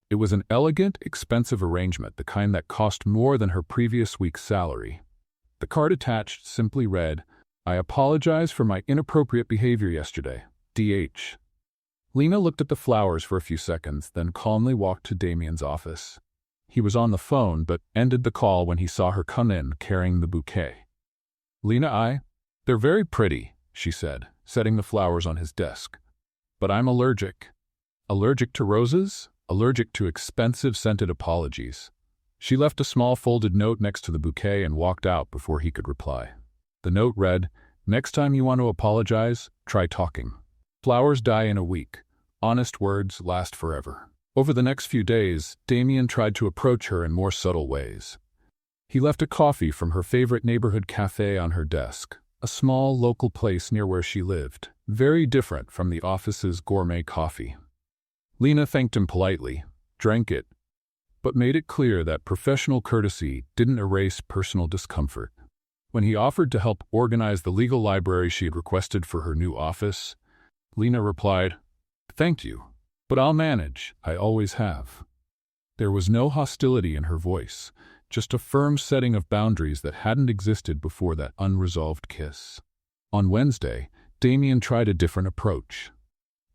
It was an elegant, expensive arrangement, the kind that cost more than her previous week's salary. The card attached simply read, I apologize for my inappropriate behavior yesterday. D.H. Lena looked at the flowers for a few seconds, then calmly walked to Damien's office. He was on the phone, but ended the call when he saw her come in carrying the bouquet. Lena, they're very pretty, she said, setting the flowers on his desk. But I'm allergic. Allergic to roses? Allergic to expensive scented apologies. She left a small folded note next to the bouquet and walked out before he could reply. The note read, Next time you want to apologize, try talking. Flowers die in a week. Honest words last forever. Over the next few days, Damien tried to approach her in more subtle ways. He left a coffee from her favorite neighborhood cafe on her desk, a small local place near where she lived, very different from the office's gourmet coffee. Lena thanked him politely, drank it, but made it clear that professional courtesy didn't erase personal discomfort. When he offered to help organize the legal library she had requested for her new office, Lena replied, Thank you, but I'll manage. I always have. There was no hostility in her voice, just a firm setting of boundaries that hadn't existed before that unresolved kiss. On Wednesday, Damien tried a different approach.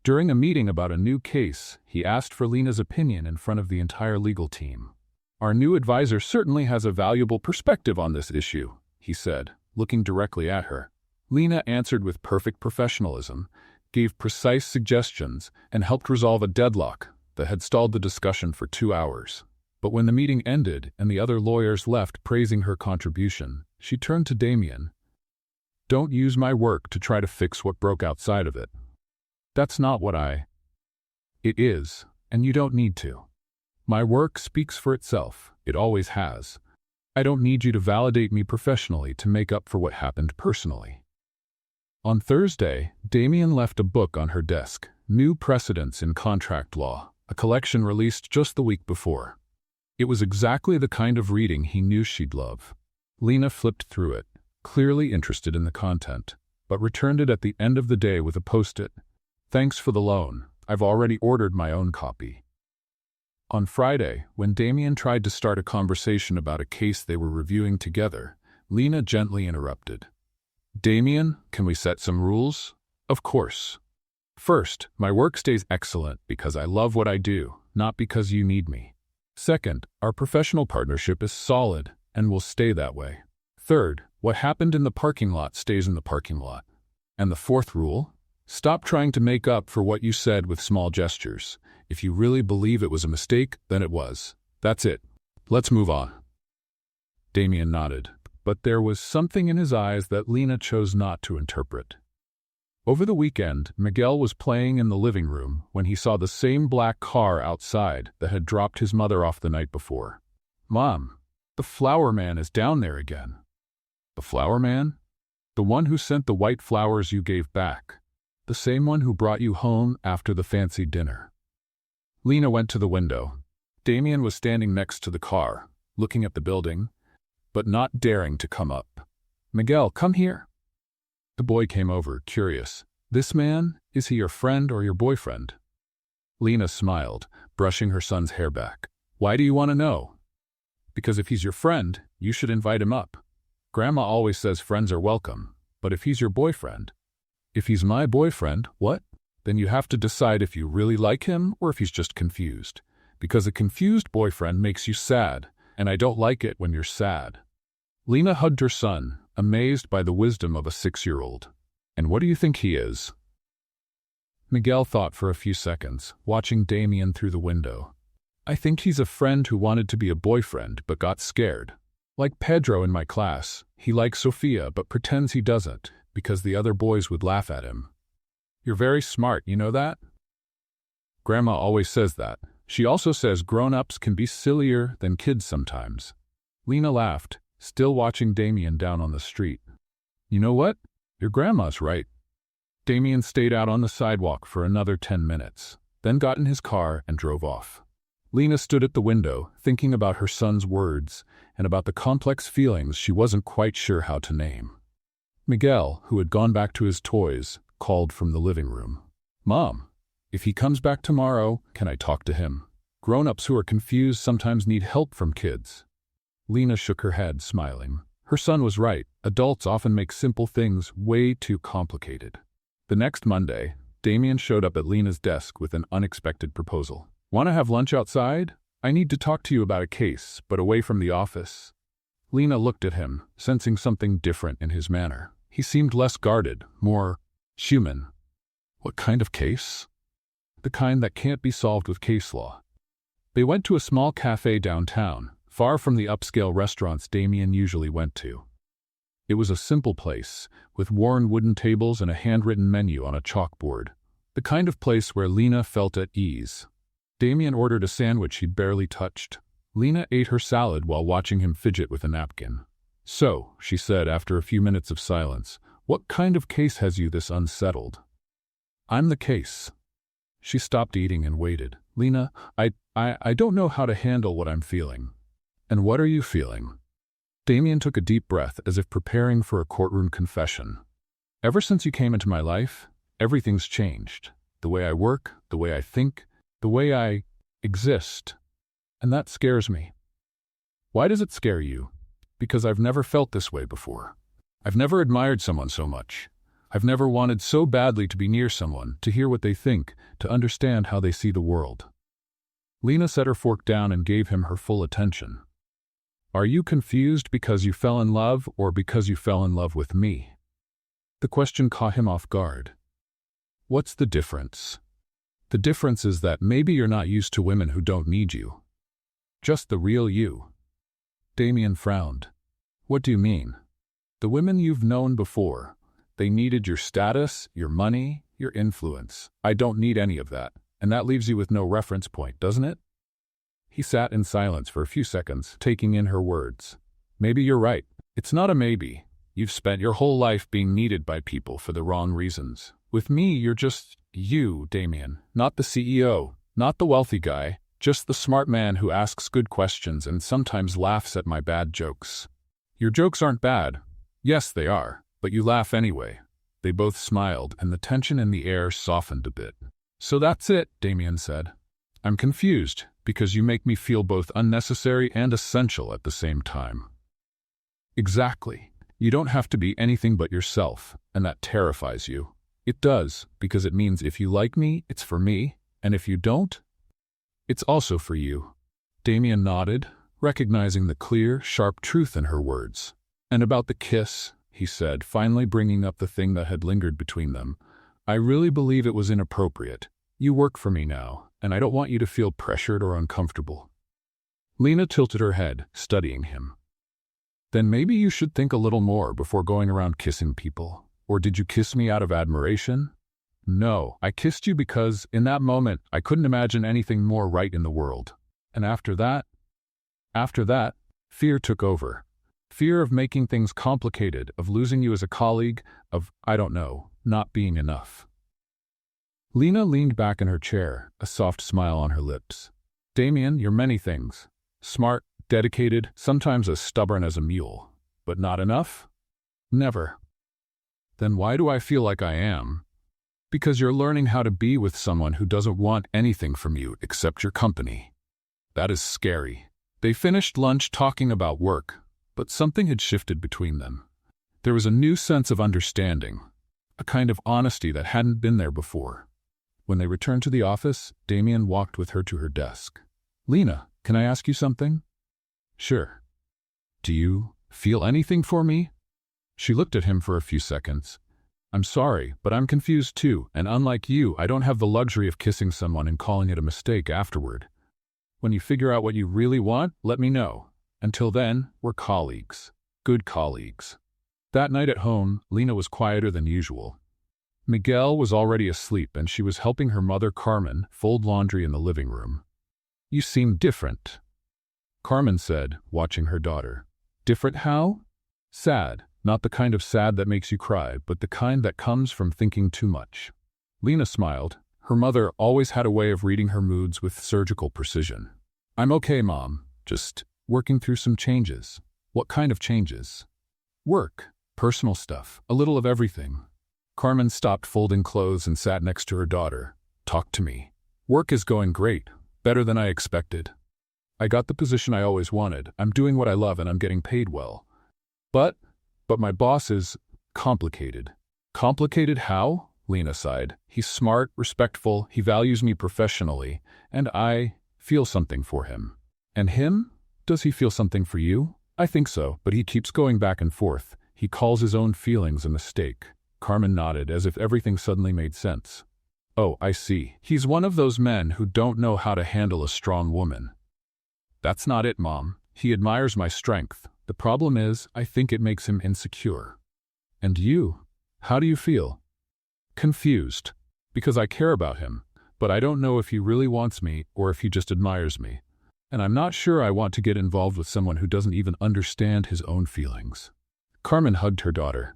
During a meeting about a new case, he asked for Lena's opinion in front of the entire legal team. Our new advisor certainly has a valuable perspective on this issue, he said, looking directly at her. Lena answered with perfect professionalism, gave precise suggestions, and helped resolve a deadlock that had stalled the discussion for 2 hours. But when the meeting ended and the other lawyers left praising her contribution, she turned to Damien. "Don't use my work to try to fix what broke outside of it. That's not what It is, and you don't need to. My work speaks for itself. It always has. I don't need you to validate me professionally to make up for what happened personally." On Thursday, Damien left a book on her desk, New Precedents in Contract Law, a collection released just the week before. It was exactly the kind of reading he knew she'd love. Lena flipped through it, clearly interested in the content, but returned it at the end of the day with a post-it. "Thanks for the loan. I've already ordered my own copy." On Friday, when Damien tried to start a conversation about a case they were reviewing together, Lena gently interrupted. "Damien, can we set some rules?" "Of course. First, my work stays excellent because I love what I do, not because you need me. Second, our professional partnership is solid and will stay that way. Third, what happened in the parking lot stays in the parking lot. And the fourth rule? Stop trying to make up for what you said with small gestures. If you really believe it was a mistake, then it was. That's it. Let's move on." Damien nodded, but there was something in his eyes that Lena chose not to interpret. Over the weekend, Miguel was playing in the living room when he saw the same black car outside that had dropped his mother off the night before. "Mom, the flower man is down there again." "The flower man?" "The one who sent the white flowers you gave back. The same one who brought you home after the fancy dinner." Lena went to the window. Damien was standing next to the car, looking at the building, but not daring to come up. "Miguel, come here." The boy came over, curious. "This man, is he your friend or your boyfriend?" Lena smiled, brushing her son's hair back. "Why do you want to know?" "Because if he's your friend, you should invite him up. Grandma always says friends are welcome, but if he's your boyfriend..." "If he's my boyfriend, what? Then you have to decide if you really like him or if he's just confused. Because a confused boyfriend makes you sad, and I don't like it when you're sad." Lena hugged her son, amazed by the wisdom of a 6-year-old. "And what do you think he is?" Miguel thought for a few seconds, watching Damien through the window. "I think he's a friend who wanted to be a boyfriend but got scared. Like Pedro in my class, he likes Sophia but pretends he doesn't, because the other boys would laugh at him." "You're very smart, you know that?" "Grandma always says that. She also says grown-ups can be sillier than kids sometimes." Lena laughed, still watching Damien down on the street. "You know what? Your grandma's right." Damien stayed out on the sidewalk for another 10 minutes, then got in his car and drove off. Lena stood at the window, thinking about her son's words and about the complex feelings she wasn't quite sure how to name. Miguel, who had gone back to his toys, called from the living room. "Mom, if he comes back tomorrow, can I talk to him? Grown-ups who are confused sometimes need help from kids." Lena shook her head, smiling. Her son was right. Adults often make simple things way too complicated. The next Monday, Damien showed up at Lena's desk with an unexpected proposal. "Want to have lunch outside? I need to talk to you about a case, but away from the office." Lena looked at him, sensing something different in his manner. He seemed less guarded, more human. "What kind of case?" "The kind that can't be solved with case law." They went to a small cafe downtown, far from the upscale restaurants Damien usually went to. It was a simple place, with worn wooden tables and a handwritten menu on a chalkboard. The kind of place where Lena felt at ease. Damien ordered a sandwich he'd barely touched. Lena ate her salad while watching him fidget with a napkin. "So," she said after a few minutes of silence, "what kind of case has you this unsettled?" "I'm the case." She stopped eating and waited. "Lena, I don't know how to handle what I'm feeling." "And what are you feeling?" Damien took a deep breath as if preparing for a courtroom confession. "Ever since you came into my life, everything's changed. The way I work, the way I think, the way I exist. And that scares me." "Why does it scare you?" "Because I've never felt this way before. I've never admired someone so much. I've never wanted so badly to be near someone, to hear what they think, to understand how they see the world." Lena set her fork down and gave him her full attention. "Are you confused because you fell in love or because you fell in love with me?" The question caught him off guard. "What's the difference?" "The difference is that maybe you're not used to women who don't need you." Just the real you. Damien frowned. What do you mean? The women you've known before. They needed your status, your money, your influence. I don't need any of that, and that leaves you with no reference point, doesn't it? He sat in silence for a few seconds, taking in her words. Maybe you're right. It's not a maybe. You've spent your whole life being needed by people for the wrong reasons. With me, you're just you, Damien. Not the CEO, not the wealthy guy, just the smart man who asks good questions and sometimes laughs at my bad jokes. Your jokes aren't bad. Yes, they are, but you laugh anyway. They both smiled, and the tension in the air softened a bit. So that's it, Damien said. I'm confused, because you make me feel both unnecessary and essential at the same time. Exactly. You don't have to be anything but yourself, and that terrifies you. It does, because it means if you like me, it's for me, and if you don't, it's also for you. Damien nodded, recognizing the clear, sharp truth in her words. And about the kiss, he said, finally bringing up the thing that had lingered between them. I really believe it was inappropriate. You work for me now, and I don't want you to feel pressured or uncomfortable. Lena tilted her head, studying him. Then maybe you should think a little more before going around kissing people. Or did you kiss me out of admiration? No, I kissed you because, in that moment, I couldn't imagine anything more right in the world. And after that, fear took over. Fear of making things complicated, of losing you as a colleague, of, I don't know, not being enough. Lena leaned back in her chair, a soft smile on her lips. Damien, you're many things. Smart, dedicated, sometimes as stubborn as a mule. But not enough? Never. Then why do I feel like I am? Because you're learning how to be with someone who doesn't want anything from you except your company. That is scary. They finished lunch talking about work, but something had shifted between them. There was a new sense of understanding, a kind of honesty that hadn't been there before. When they returned to the office, Damien walked with her to her desk. Lena, can I ask you something? Sure. Do you feel anything for me? She looked at him for a few seconds. I'm sorry, but I'm confused too, and unlike you, I don't have the luxury of kissing someone and calling it a mistake afterward. When you figure out what you really want, let me know. Until then, we're colleagues. Good colleagues. That night at home, Lena was quieter than usual. Miguel was already asleep, and she was helping her mother, Carmen, fold laundry in the living room. You seem different, Carmen said, watching her daughter. Different how? Sad. Not the kind of sad that makes you cry, but the kind that comes from thinking too much. Lena smiled. Her mother always had a way of reading her moods with surgical precision. I'm okay, Mom. Just working through some changes. What kind of changes? Work. Personal stuff. A little of everything. Carmen stopped folding clothes and sat next to her daughter. Talk to me. Work is going great. Better than I expected. I got the position I always wanted. I'm doing what I love and I'm getting paid well. But my boss is complicated. Complicated how? Lena sighed. He's smart, respectful, he values me professionally, and I feel something for him. And him? Does he feel something for you? I think so, but he keeps going back and forth. He calls his own feelings a mistake. Carmen nodded as if everything suddenly made sense. Oh, I see. He's one of those men who don't know how to handle a strong woman. That's not it, Mom. He admires my strength. The problem is, I think it makes him insecure. And you? How do you feel? Confused. Because I care about him, but I don't know if he really wants me or if he just admires me. And I'm not sure I want to get involved with someone who doesn't even understand his own feelings. Carmen hugged her daughter.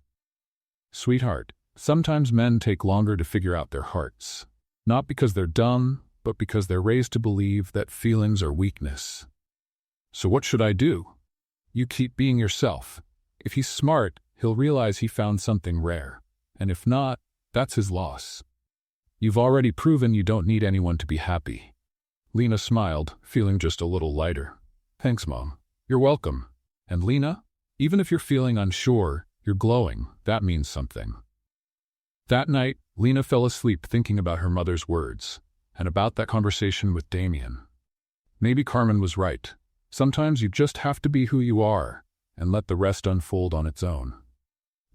Sweetheart, sometimes men take longer to figure out their hearts. Not because they're dumb, but because they're raised to believe that feelings are weakness. So what should I do? You keep being yourself. If he's smart, he'll realize he found something rare. And if not, that's his loss. You've already proven you don't need anyone to be happy. Lena smiled, feeling just a little lighter. Thanks, Mom. You're welcome. And Lena, even if you're feeling unsure, you're glowing. That means something. That night, Lena fell asleep thinking about her mother's words, and about that conversation with Damien. Maybe Carmen was right. Sometimes you just have to be who you are, and let the rest unfold on its own.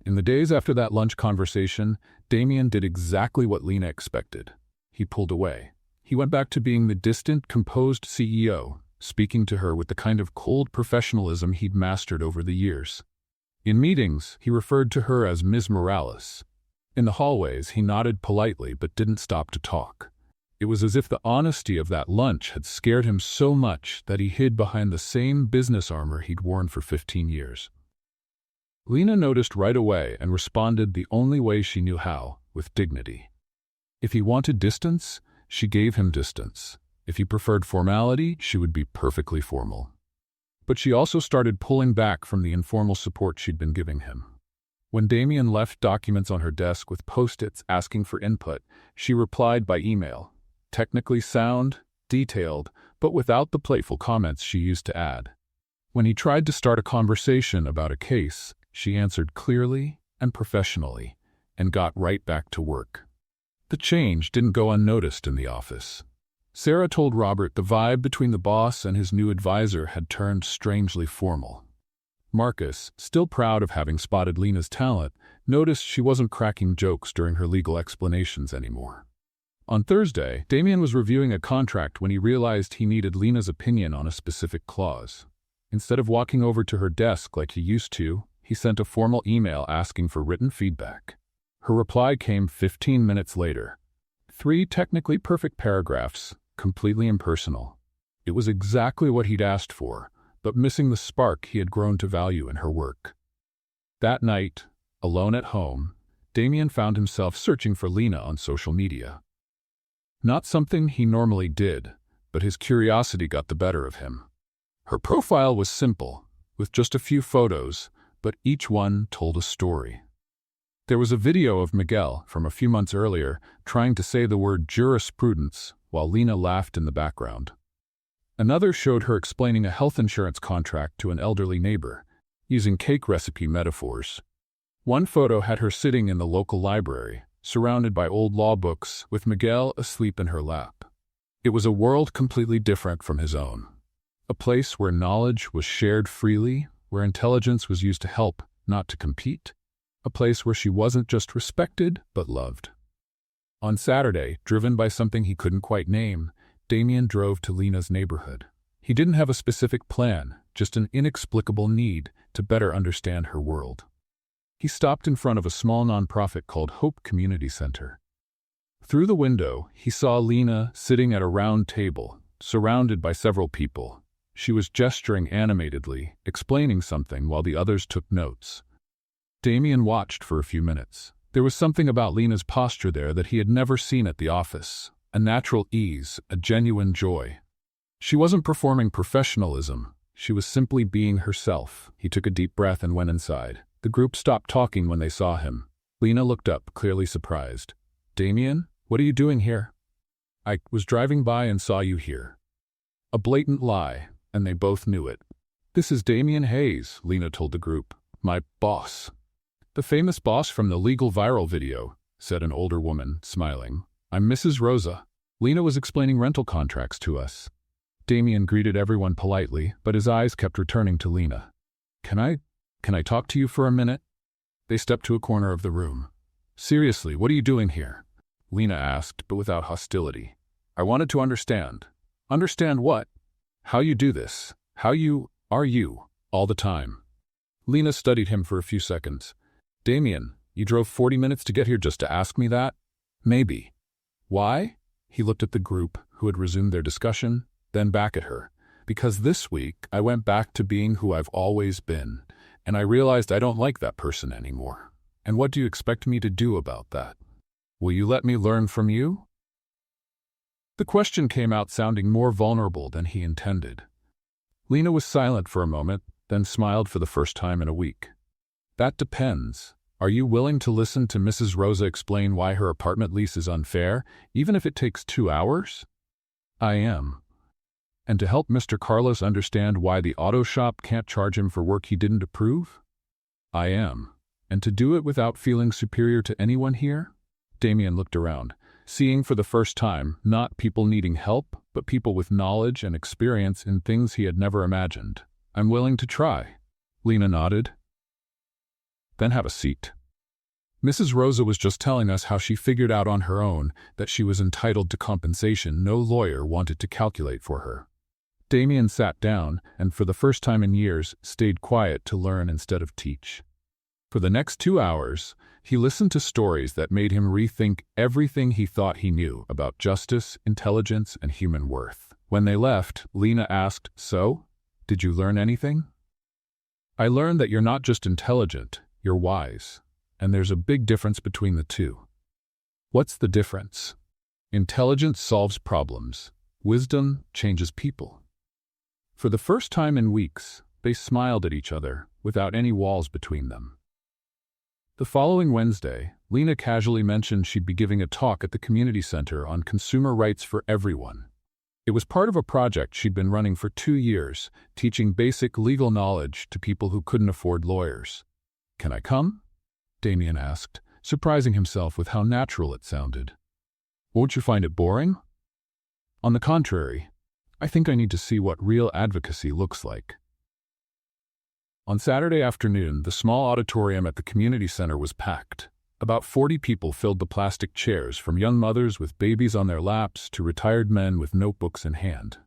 In the days after that lunch conversation, Damien did exactly what Lena expected. He pulled away. He went back to being the distant, composed CEO, speaking to her with the kind of cold professionalism he'd mastered over the years. In meetings, he referred to her as Ms. Morales. In the hallways, he nodded politely but didn't stop to talk. It was as if the honesty of that lunch had scared him so much that he hid behind the same business armor he'd worn for 15 years. Lena noticed right away and responded the only way she knew how, with dignity. If he wanted distance, she gave him distance. If he preferred formality, she would be perfectly formal. But she also started pulling back from the informal support she'd been giving him. When Damien left documents on her desk with post-its asking for input, she replied by email. Technically sound, detailed, but without the playful comments she used to add. When he tried to start a conversation about a case, she answered clearly and professionally, and got right back to work. The change didn't go unnoticed in the office. Sarah told Robert the vibe between the boss and his new advisor had turned strangely formal. Marcus, still proud of having spotted Lena's talent, noticed she wasn't cracking jokes during her legal explanations anymore. On Thursday, Damien was reviewing a contract when he realized he needed Lena's opinion on a specific clause. Instead of walking over to her desk like he used to, he sent a formal email asking for written feedback. Her reply came 15 minutes later. 3 technically perfect paragraphs, completely impersonal. It was exactly what he'd asked for, but missing the spark he had grown to value in her work. That night, alone at home, Damien found himself searching for Lena on social media. Not something he normally did, but his curiosity got the better of him. Her profile was simple, with just a few photos, but each one told a story. There was a video of Miguel from a few months earlier trying to say the word jurisprudence while Lena laughed in the background. Another showed her explaining a health insurance contract to an elderly neighbor, using cake recipe metaphors. One photo had her sitting in the local library, surrounded by old law books, with Miguel asleep in her lap. It was a world completely different from his own. A place where knowledge was shared freely, where intelligence was used to help, not to compete. A place where she wasn't just respected, but loved. On Saturday, driven by something he couldn't quite name, Damien drove to Lena's neighborhood. He didn't have a specific plan, just an inexplicable need to better understand her world. He stopped in front of a small nonprofit called Hope Community Center. Through the window, he saw Lena sitting at a round table, surrounded by several people. She was gesturing animatedly, explaining something while the others took notes. Damien watched for a few minutes. There was something about Lena's posture there that he had never seen at the office. A natural ease, a genuine joy. She wasn't performing professionalism. She was simply being herself. He took a deep breath and went inside. The group stopped talking when they saw him. Lena looked up, clearly surprised. "Damien, what are you doing here?" "I was driving by and saw you here." A blatant lie, and they both knew it. "This is Damien Hayes," Lena told the group. "My boss." "The famous boss from the legal viral video," said an older woman, smiling. "I'm Mrs. Rosa." Lena was explaining rental contracts to us. Damien greeted everyone politely, but his eyes kept returning to Lena. Can I talk to you for a minute?" They stepped to a corner of the room. "Seriously, what are you doing here?" Lena asked, but without hostility. "I wanted to understand." "Understand what?" "How you do this. How you are you, all the time." Lena studied him for a few seconds. "Damien, you drove 40 minutes to get here just to ask me that?" "Maybe." "Why?" He looked at the group, who had resumed their discussion, then back at her. "Because this week I went back to being who I've always been, and I realized I don't like that person anymore. And what do you expect me to do about that? Will you let me learn from you?" The question came out sounding more vulnerable than he intended. Lena was silent for a moment, then smiled for the first time in a week. "That depends. Are you willing to listen to Mrs. Rosa explain why her apartment lease is unfair, even if it takes 2 hours?" "I am." "And to help Mr. Carlos understand why the auto shop can't charge him for work he didn't approve?" "I am. And to do it without feeling superior to anyone here?" Damien looked around, seeing for the first time not people needing help, but people with knowledge and experience in things he had never imagined. "I'm willing to try." Lena nodded. "Then have a seat." Mrs. Rosa was just telling us how she figured out on her own that she was entitled to compensation no lawyer wanted to calculate for her. Damien sat down and, for the first time in years, stayed quiet to learn instead of teach. For the next 2 hours, he listened to stories that made him rethink everything he thought he knew about justice, intelligence, and human worth. When they left, Lena asked, "So, did you learn anything?" "I learned that you're not just intelligent, you're wise. And there's a big difference between the two." "What's the difference?" "Intelligence solves problems. Wisdom changes people." For the first time in weeks, they smiled at each other, without any walls between them. The following Wednesday, Lena casually mentioned she'd be giving a talk at the community center on consumer rights for everyone. It was part of a project she'd been running for 2 years, teaching basic legal knowledge to people who couldn't afford lawyers. "Can I come?" Damien asked, surprising himself with how natural it sounded. "Won't you find it boring?" "On the contrary, I think I need to see what real advocacy looks like." On Saturday afternoon, the small auditorium at the community center was packed. About 40 people filled the plastic chairs, from young mothers with babies on their laps to retired men with notebooks in hand.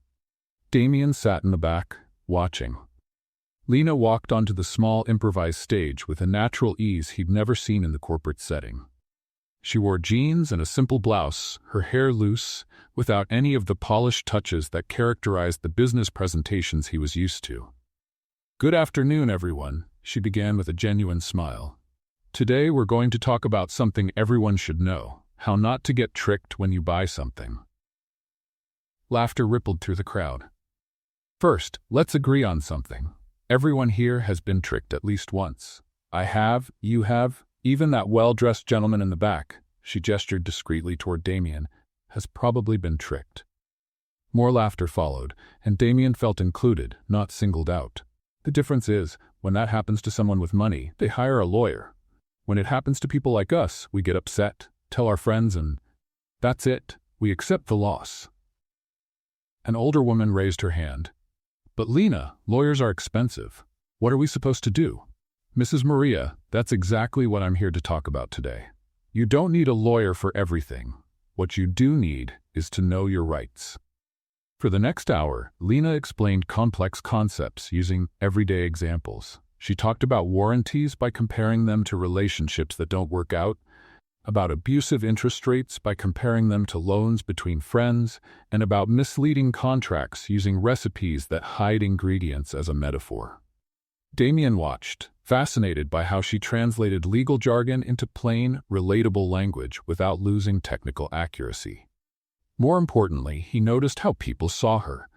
Damien sat in the back, watching. Lena walked onto the small improvised stage with a natural ease he'd never seen in the corporate setting. She wore jeans and a simple blouse, her hair loose, without any of the polished touches that characterized the business presentations he was used to. "Good afternoon, everyone," she began with a genuine smile. "Today we're going to talk about something everyone should know: how not to get tricked when you buy something." Laughter rippled through the crowd. "First, let's agree on something. Everyone here has been tricked at least once. I have, you have, even that well-dressed gentleman in the back," she gestured discreetly toward Damien, "has probably been tricked." More laughter followed, and Damien felt included, not singled out. The difference is, when that happens to someone with money, they hire a lawyer. When it happens to people like us, we get upset, tell our friends, and that's it. We accept the loss. An older woman raised her hand. "But Lena, lawyers are expensive. What are we supposed to do?" "Mrs. Maria, that's exactly what I'm here to talk about today. You don't need a lawyer for everything. What you do need is to know your rights." For the next hour, Lena explained complex concepts using everyday examples. She talked about warranties by comparing them to relationships that don't work out, about abusive interest rates by comparing them to loans between friends, and about misleading contracts using recipes that hide ingredients as a metaphor. Damien watched, fascinated by how she translated legal jargon into plain, relatable language without losing technical accuracy. More importantly, he noticed how people saw her,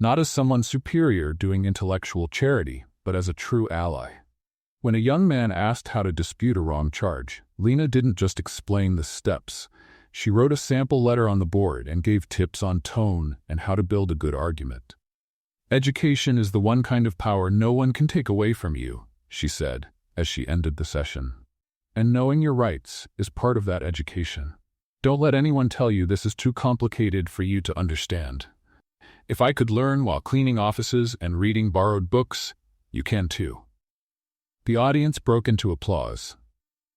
not as someone superior doing intellectual charity, but as a true ally. When a young man asked how to dispute a wrong charge, Lena didn't just explain the steps. She wrote a sample letter on the board and gave tips on tone and how to build a good argument. "Education is the one kind of power no one can take away from you," she said, as she ended the session. "And knowing your rights is part of that education. Don't let anyone tell you this is too complicated for you to understand. If I could learn while cleaning offices and reading borrowed books, you can too." The audience broke into applause.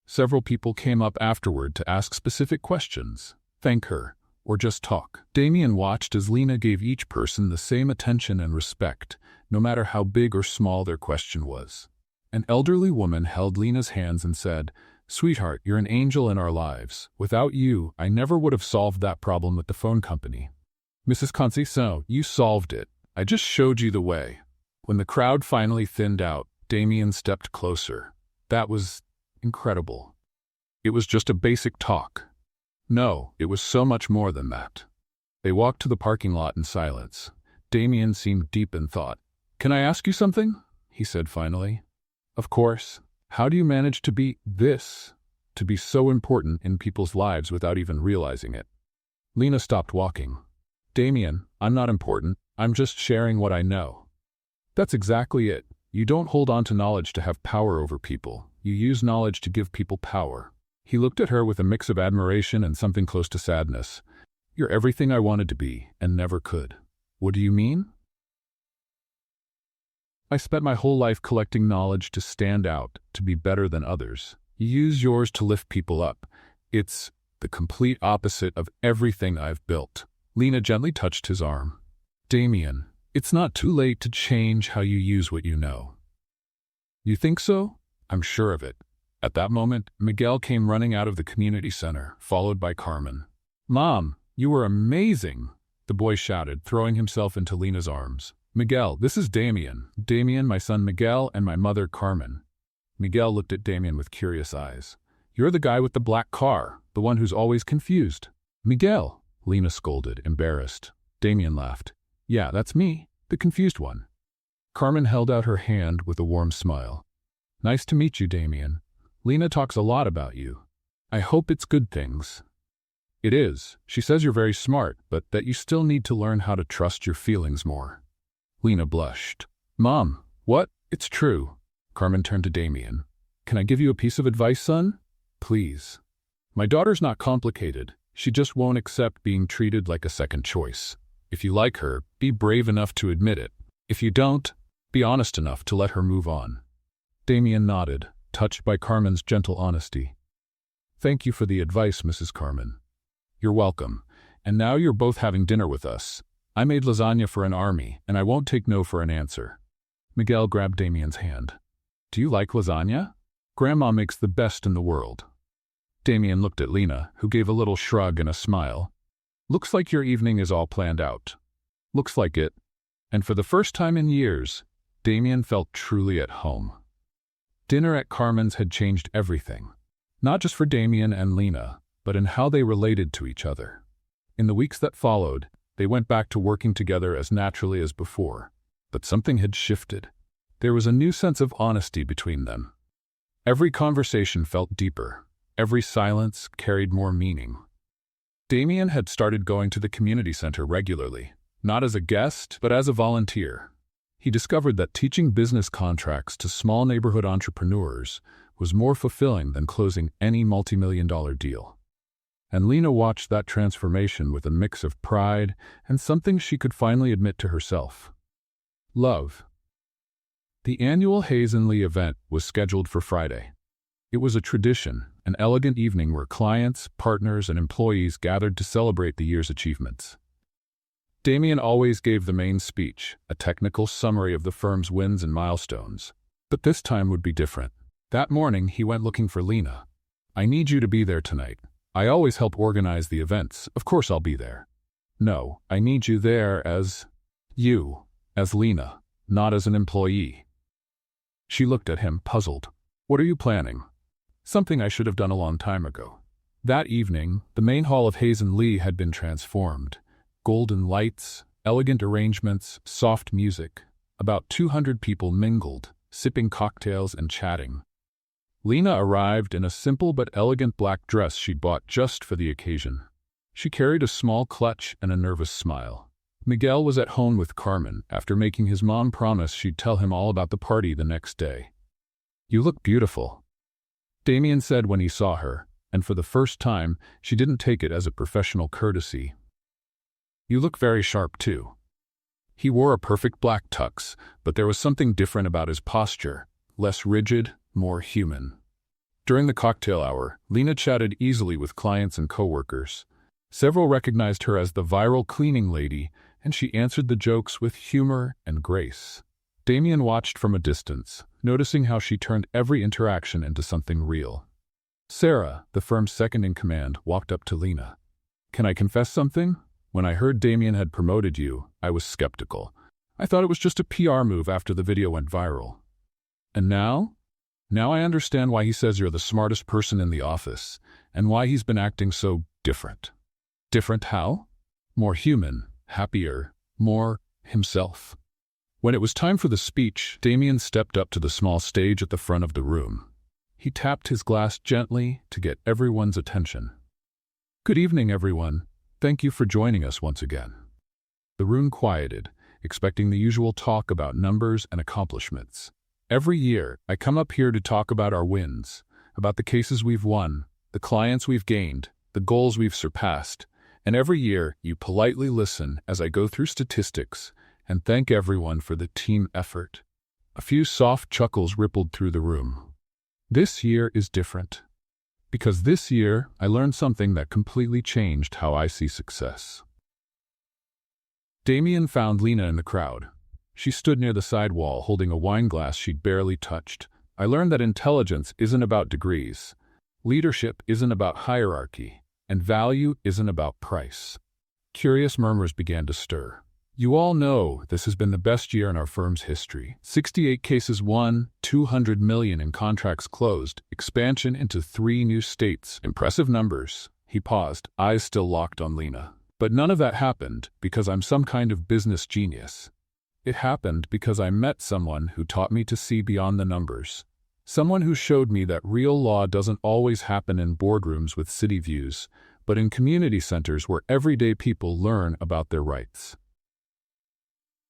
Several people came up afterward to ask specific questions, thank her, or just talk. Damien watched as Lena gave each person the same attention and respect, no matter how big or small their question was. An elderly woman held Lena's hands and said, "Sweetheart, you're an angel in our lives. Without you, I never would have solved that problem with the phone company." "Mrs. Conceição, you solved it. I just showed you the way." When the crowd finally thinned out, Damien stepped closer. "That was incredible. It was just a basic talk." "No, it was so much more than that." They walked to the parking lot in silence. Damien seemed deep in thought. "Can I ask you something?" he said finally. "Of course. How do you manage to be so important in people's lives without even realizing it?" Lena stopped walking. "Damien, I'm not important. I'm just sharing what I know." "That's exactly it. You don't hold on to knowledge to have power over people. You use knowledge to give people power." He looked at her with a mix of admiration and something close to sadness. "You're everything I wanted to be and never could." "What do you mean?" "I spent my whole life collecting knowledge to stand out, to be better than others. You use yours to lift people up. It's the complete opposite of everything I've built." Lena gently touched his arm. "Damien, It's not too late to change how you use what you know. You think so? I'm sure of it. At that moment, Miguel came running out of the community center, followed by Carmen. Mom, you were amazing, the boy shouted, throwing himself into Lena's arms. Miguel, this is Damien. Damien, my son Miguel, and my mother Carmen. Miguel looked at Damien with curious eyes. You're the guy with the black car, the one who's always confused. Miguel, Lena scolded, embarrassed. Damien laughed. Yeah, that's me, the confused one. Carmen held out her hand with a warm smile. Nice to meet you, Damien. Lena talks a lot about you. I hope it's good things. It is. She says you're very smart, but that you still need to learn how to trust your feelings more. Lena blushed. Mom, what? It's true. Carmen turned to Damien. Can I give you a piece of advice, son? Please. My daughter's not complicated. She just won't accept being treated like a second choice. If you like her, be brave enough to admit it. If you don't, be honest enough to let her move on. Damien nodded, touched by Carmen's gentle honesty. Thank you for the advice, Mrs. Carmen. You're welcome. And now you're both having dinner with us. I made lasagna for an army, and I won't take no for an answer. Miguel grabbed Damien's hand. Do you like lasagna? Grandma makes the best in the world. Damien looked at Lena, who gave a little shrug and a smile. Looks like your evening is all planned out. Looks like it. And for the first time in years, Damien felt truly at home. Dinner at Carmen's had changed everything. Not just for Damien and Lena, but in how they related to each other. In the weeks that followed, they went back to working together as naturally as before. But something had shifted. There was a new sense of honesty between them. Every conversation felt deeper. Every silence carried more meaning. Damien had started going to the community center regularly, not as a guest, but as a volunteer. He discovered that teaching business contracts to small neighborhood entrepreneurs was more fulfilling than closing any multi-million-dollar deal. And Lena watched that transformation with a mix of pride and something she could finally admit to herself. Love. The annual Hayes and Lee event was scheduled for Friday. It was a tradition, an elegant evening where clients, partners, and employees gathered to celebrate the year's achievements. Damien always gave the main speech, a technical summary of the firm's wins and milestones. But this time would be different. That morning, he went looking for Lena. I need you to be there tonight. I always help organize the events. Of course I'll be there. No, I need you there as you, as Lena, not as an employee. She looked at him, puzzled. What are you planning? Something I should have done a long time ago. That evening, the main hall of Hayes and Lee had been transformed. Golden lights, elegant arrangements, soft music. About 200 people mingled, sipping cocktails and chatting. Lena arrived in a simple but elegant black dress she'd bought just for the occasion. She carried a small clutch and a nervous smile. Miguel was at home with Carmen after making his mom promise she'd tell him all about the party the next day. You look beautiful, Damien said when he saw her, and for the first time, she didn't take it as a professional courtesy. You look very sharp, too. He wore a perfect black tux, but there was something different about his posture, less rigid, more human. During the cocktail hour, Lena chatted easily with clients and coworkers. Several recognized her as the viral cleaning lady, and she answered the jokes with humor and grace. Damien watched from a distance, noticing how she turned every interaction into something real. Sarah, the firm's second-in-command, walked up to Lena. Can I confess something? When I heard Damien had promoted you, I was skeptical. I thought it was just a PR move after the video went viral. And now? Now I understand why he says you're the smartest person in the office, and why he's been acting so different. Different how? More human, happier, more himself. When it was time for the speech, Damien stepped up to the small stage at the front of the room. He tapped his glass gently to get everyone's attention. Good evening, everyone. Thank you for joining us once again. The room quieted, expecting the usual talk about numbers and accomplishments. Every year, I come up here to talk about our wins, about the cases we've won, the clients we've gained, the goals we've surpassed, and every year you politely listen as I go through statistics and thank everyone for the team effort. A few soft chuckles rippled through the room. This year is different. Because this year, I learned something that completely changed how I see success. Damien found Lena in the crowd. She stood near the side wall, holding a wine glass she'd barely touched. I learned that intelligence isn't about degrees. Leadership isn't about hierarchy. And value isn't about price. Curious murmurs began to stir. You all know this has been the best year in our firm's history. 68 cases won, 200 million in contracts closed, expansion into 3 new states. Impressive numbers. He paused, eyes still locked on Lena. But none of that happened because I'm some kind of business genius. It happened because I met someone who taught me to see beyond the numbers. Someone who showed me that real law doesn't always happen in boardrooms with city views, but in community centers where everyday people learn about their rights.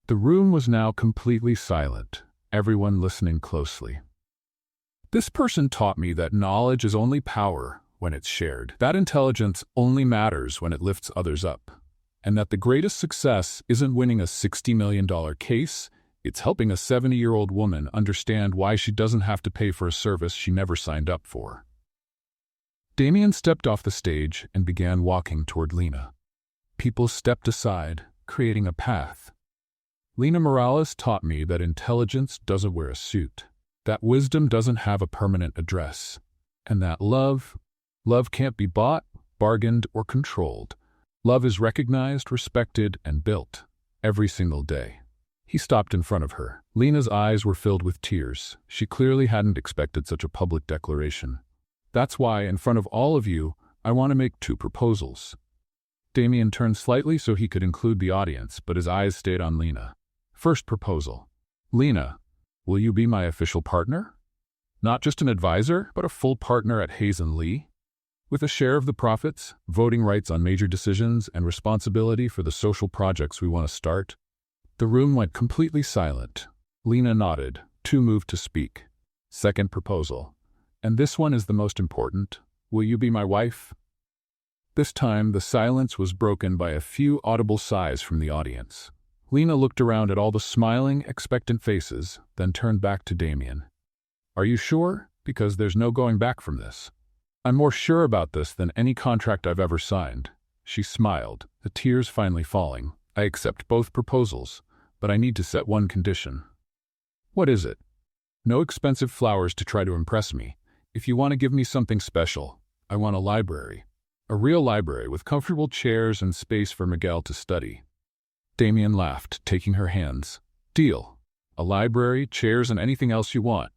The room was now completely silent, everyone listening closely. This person taught me that knowledge is only power when it's shared, that intelligence only matters when it lifts others up, and that the greatest success isn't winning a $60 million case, it's helping a 70-year-old woman understand why she doesn't have to pay for a service she never signed up for. Damien stepped off the stage and began walking toward Lena. People stepped aside, creating a path. Lena Morales taught me that intelligence doesn't wear a suit, that wisdom doesn't have a permanent address, and that love can't be bought, bargained, or controlled. Love is recognized, respected, and built every single day. He stopped in front of her. Lena's eyes were filled with tears. She clearly hadn't expected such a public declaration. That's why, in front of all of you, I want to make 2 proposals. Damien turned slightly so he could include the audience, but his eyes stayed on Lena. First proposal. Lena, will you be my official partner? Not just an advisor, but a full partner at Hayes & Lee? With a share of the profits, voting rights on major decisions, and responsibility for the social projects we want to start? The room went completely silent. Lena nodded. 2 moved to speak. Second proposal. And this one is the most important. Will you be my wife? This time, the silence was broken by a few audible sighs from the audience. Lena looked around at all the smiling, expectant faces, then turned back to Damien. Are you sure? Because there's no going back from this. I'm more sure about this than any contract I've ever signed. She smiled, the tears finally falling. I accept both proposals, but I need to set one condition. What is it? No expensive flowers to try to impress me. If you want to give me something special, I want a library. A real library with comfortable chairs and space for Miguel to study. Damien laughed, taking her hands. Deal. A library, chairs, and anything else you want.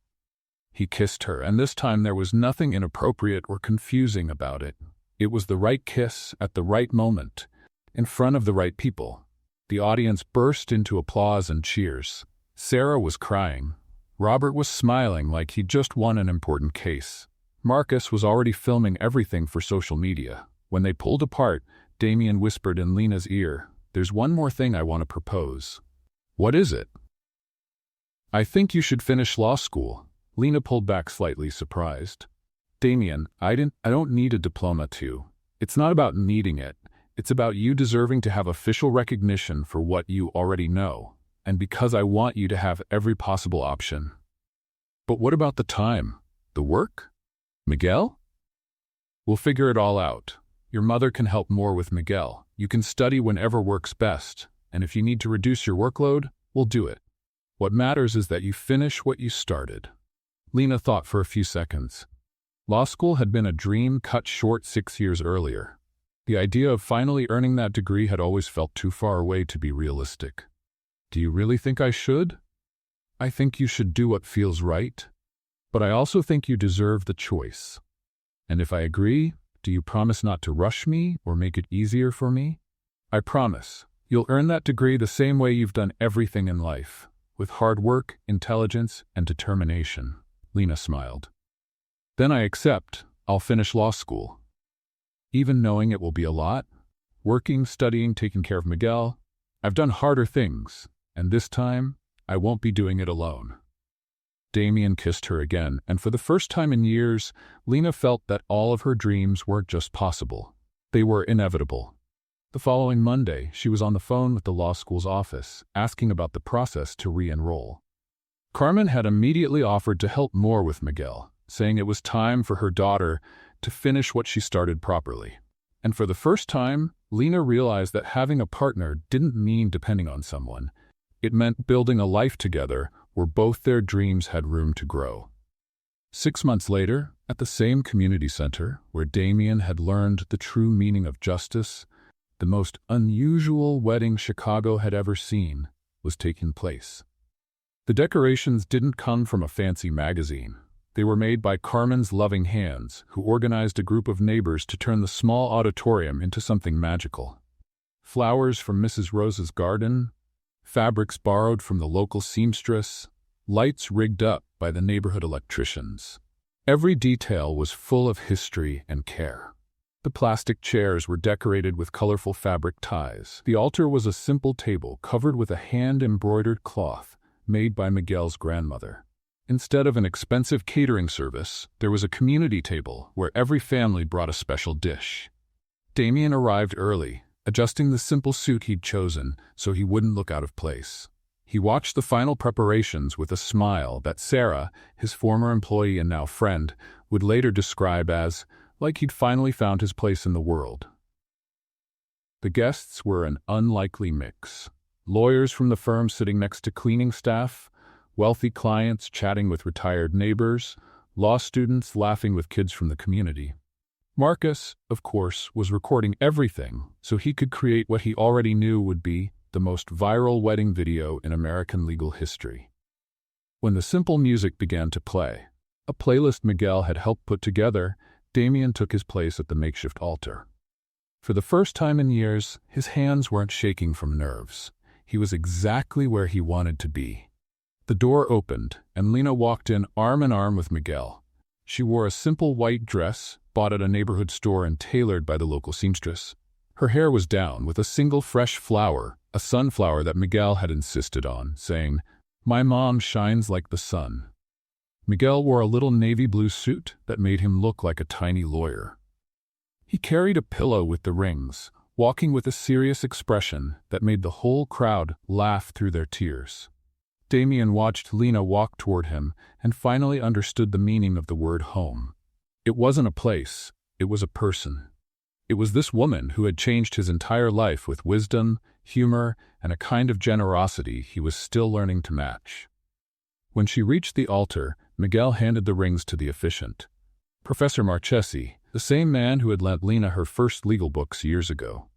He kissed her, and this time there was nothing inappropriate or confusing about it. It was the right kiss at the right moment, in front of the right people. The audience burst into applause and cheers. Sarah was crying. Robert was smiling like he'd just won an important case. Marcus was already filming everything for social media. When they pulled apart, Damien whispered in Lena's ear, There's one more thing I want to propose. What is it? I think you should finish law school. Lena pulled back slightly, surprised. Damien, I don't need a diploma to. It's not about needing it. It's about you deserving to have official recognition for what you already know. And because I want you to have every possible option. But what about the time? The work? Miguel? We'll figure it all out. Your mother can help more with Miguel. You can study whenever works best. And if you need to reduce your workload, we'll do it. What matters is that you finish what you started. Lena thought for a few seconds. Law school had been a dream cut short 6 years earlier. The idea of finally earning that degree had always felt too far away to be realistic. Do you really think I should? I think you should do what feels right. But I also think you deserve the choice. And if I agree, do you promise not to rush me or make it easier for me? I promise. You'll earn that degree the same way you've done everything in life, with hard work, intelligence, and determination. Lena smiled. Then I accept. I'll finish law school. Even knowing it will be a lot, working, studying, taking care of Miguel, I've done harder things, and this time, I won't be doing it alone. Damien kissed her again, and for the first time in years, Lena felt that all of her dreams weren't just possible. They were inevitable. The following Monday, she was on the phone with the law school's office, asking about the process to re-enroll. Carmen had immediately offered to help more with Miguel, saying it was time for her daughter to finish what she started properly. And for the first time, Lena realized that having a partner didn't mean depending on someone. It meant building a life together where both their dreams had room to grow. 6 months later, at the same community center where Damien had learned the true meaning of justice, the most unusual wedding Chicago had ever seen was taking place. The decorations didn't come from a fancy magazine. They were made by Carmen's loving hands, who organized a group of neighbors to turn the small auditorium into something magical. Flowers from Mrs. Rose's garden, fabrics borrowed from the local seamstress, lights rigged up by the neighborhood electricians. Every detail was full of history and care. The plastic chairs were decorated with colorful fabric ties. The altar was a simple table covered with a hand-embroidered cloth made by Miguel's grandmother. Instead of an expensive catering service, there was a community table where every family brought a special dish. Damien arrived early, adjusting the simple suit he'd chosen so he wouldn't look out of place. He watched the final preparations with a smile that Sarah, his former employee and now friend, would later describe as like he'd finally found his place in the world. The guests were an unlikely mix. Lawyers from the firm sitting next to cleaning staff, wealthy clients chatting with retired neighbors, law students laughing with kids from the community. Marcus, of course, was recording everything so he could create what he already knew would be the most viral wedding video in American legal history. When the simple music began to play, a playlist Miguel had helped put together, Damien took his place at the makeshift altar. For the first time in years, his hands weren't shaking from nerves. He was exactly where he wanted to be. The door opened, and Lena walked in arm in arm with Miguel. She wore a simple white dress, bought at a neighborhood store and tailored by the local seamstress. Her hair was down with a single fresh flower, a sunflower that Miguel had insisted on, saying, "My mom shines like the sun." Miguel wore a little navy blue suit that made him look like a tiny lawyer. He carried a pillow with the rings, walking with a serious expression that made the whole crowd laugh through their tears. Damien watched Lena walk toward him and finally understood the meaning of the word home. It wasn't a place, it was a person. It was this woman who had changed his entire life with wisdom, humor, and a kind of generosity he was still learning to match. When she reached the altar, Miguel handed the rings to the officiant. Professor Marchesi, the same man who had lent Lena her first legal books years ago.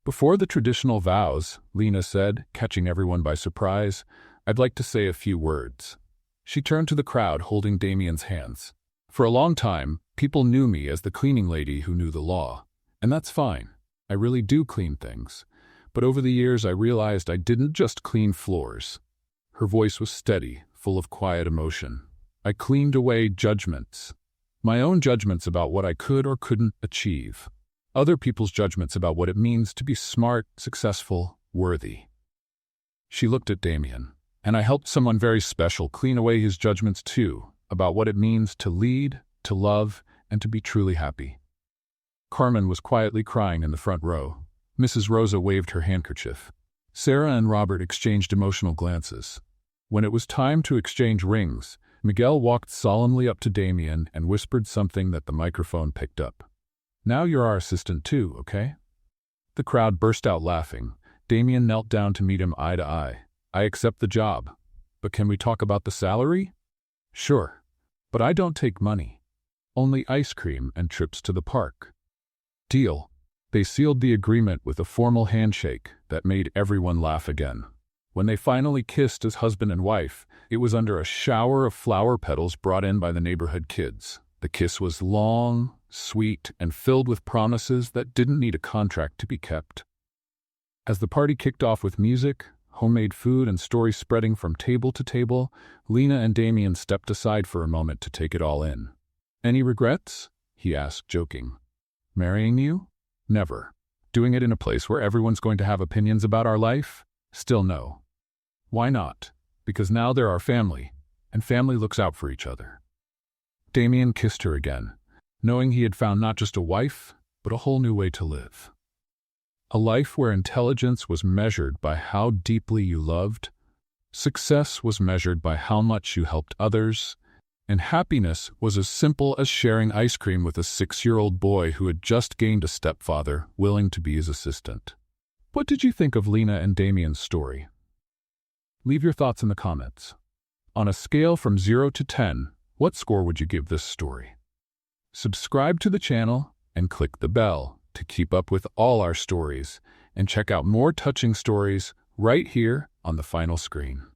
Before the traditional vows, Lena said, catching everyone by surprise, "I'd like to say a few words." She turned to the crowd holding Damien's hands. "For a long time, people knew me as the cleaning lady who knew the law. And that's fine. I really do clean things. But over the years I realized I didn't just clean floors." Her voice was steady, full of quiet emotion. "I cleaned away judgments. My own judgments about what I could or couldn't achieve. Other people's judgments about what it means to be smart, successful, worthy." She looked at Damien. "And I helped someone very special clean away his judgments too, about what it means to lead, to love, and to be truly happy." Carmen was quietly crying in the front row. Mrs. Rosa waved her handkerchief. Sarah and Robert exchanged emotional glances. When it was time to exchange rings, Miguel walked solemnly up to Damien and whispered something that the microphone picked up. "Now you're our assistant too, okay?" The crowd burst out laughing. Damien knelt down to meet him eye to eye. "I accept the job. But can we talk about the salary?" "Sure. But I don't take money. Only ice cream and trips to the park." "Deal." They sealed the agreement with a formal handshake that made everyone laugh again. When they finally kissed as husband and wife, it was under a shower of flower petals brought in by the neighborhood kids. The kiss was long, sweet, and filled with promises that didn't need a contract to be kept. As the party kicked off with music, homemade food, and stories spreading from table to table, Lena and Damien stepped aside for a moment to take it all in. "Any regrets?" he asked, joking. "Marrying you? Never. Doing it in a place where everyone's going to have opinions about our life? Still no." "Why not?" "Because now they're our family, and family looks out for each other." Damien kissed her again, knowing he had found not just a wife, but a whole new way to live. A life where intelligence was measured by how deeply you loved, success was measured by how much you helped others, And happiness was as simple as sharing ice cream with a 6-year-old boy who had just gained a stepfather willing to be his assistant. What did you think of Lena and Damien's story? Leave your thoughts in the comments. On a scale from 0 to 10, what score would you give this story? Subscribe to the channel and click the bell to keep up with all our stories, and check out more touching stories right here on the final screen.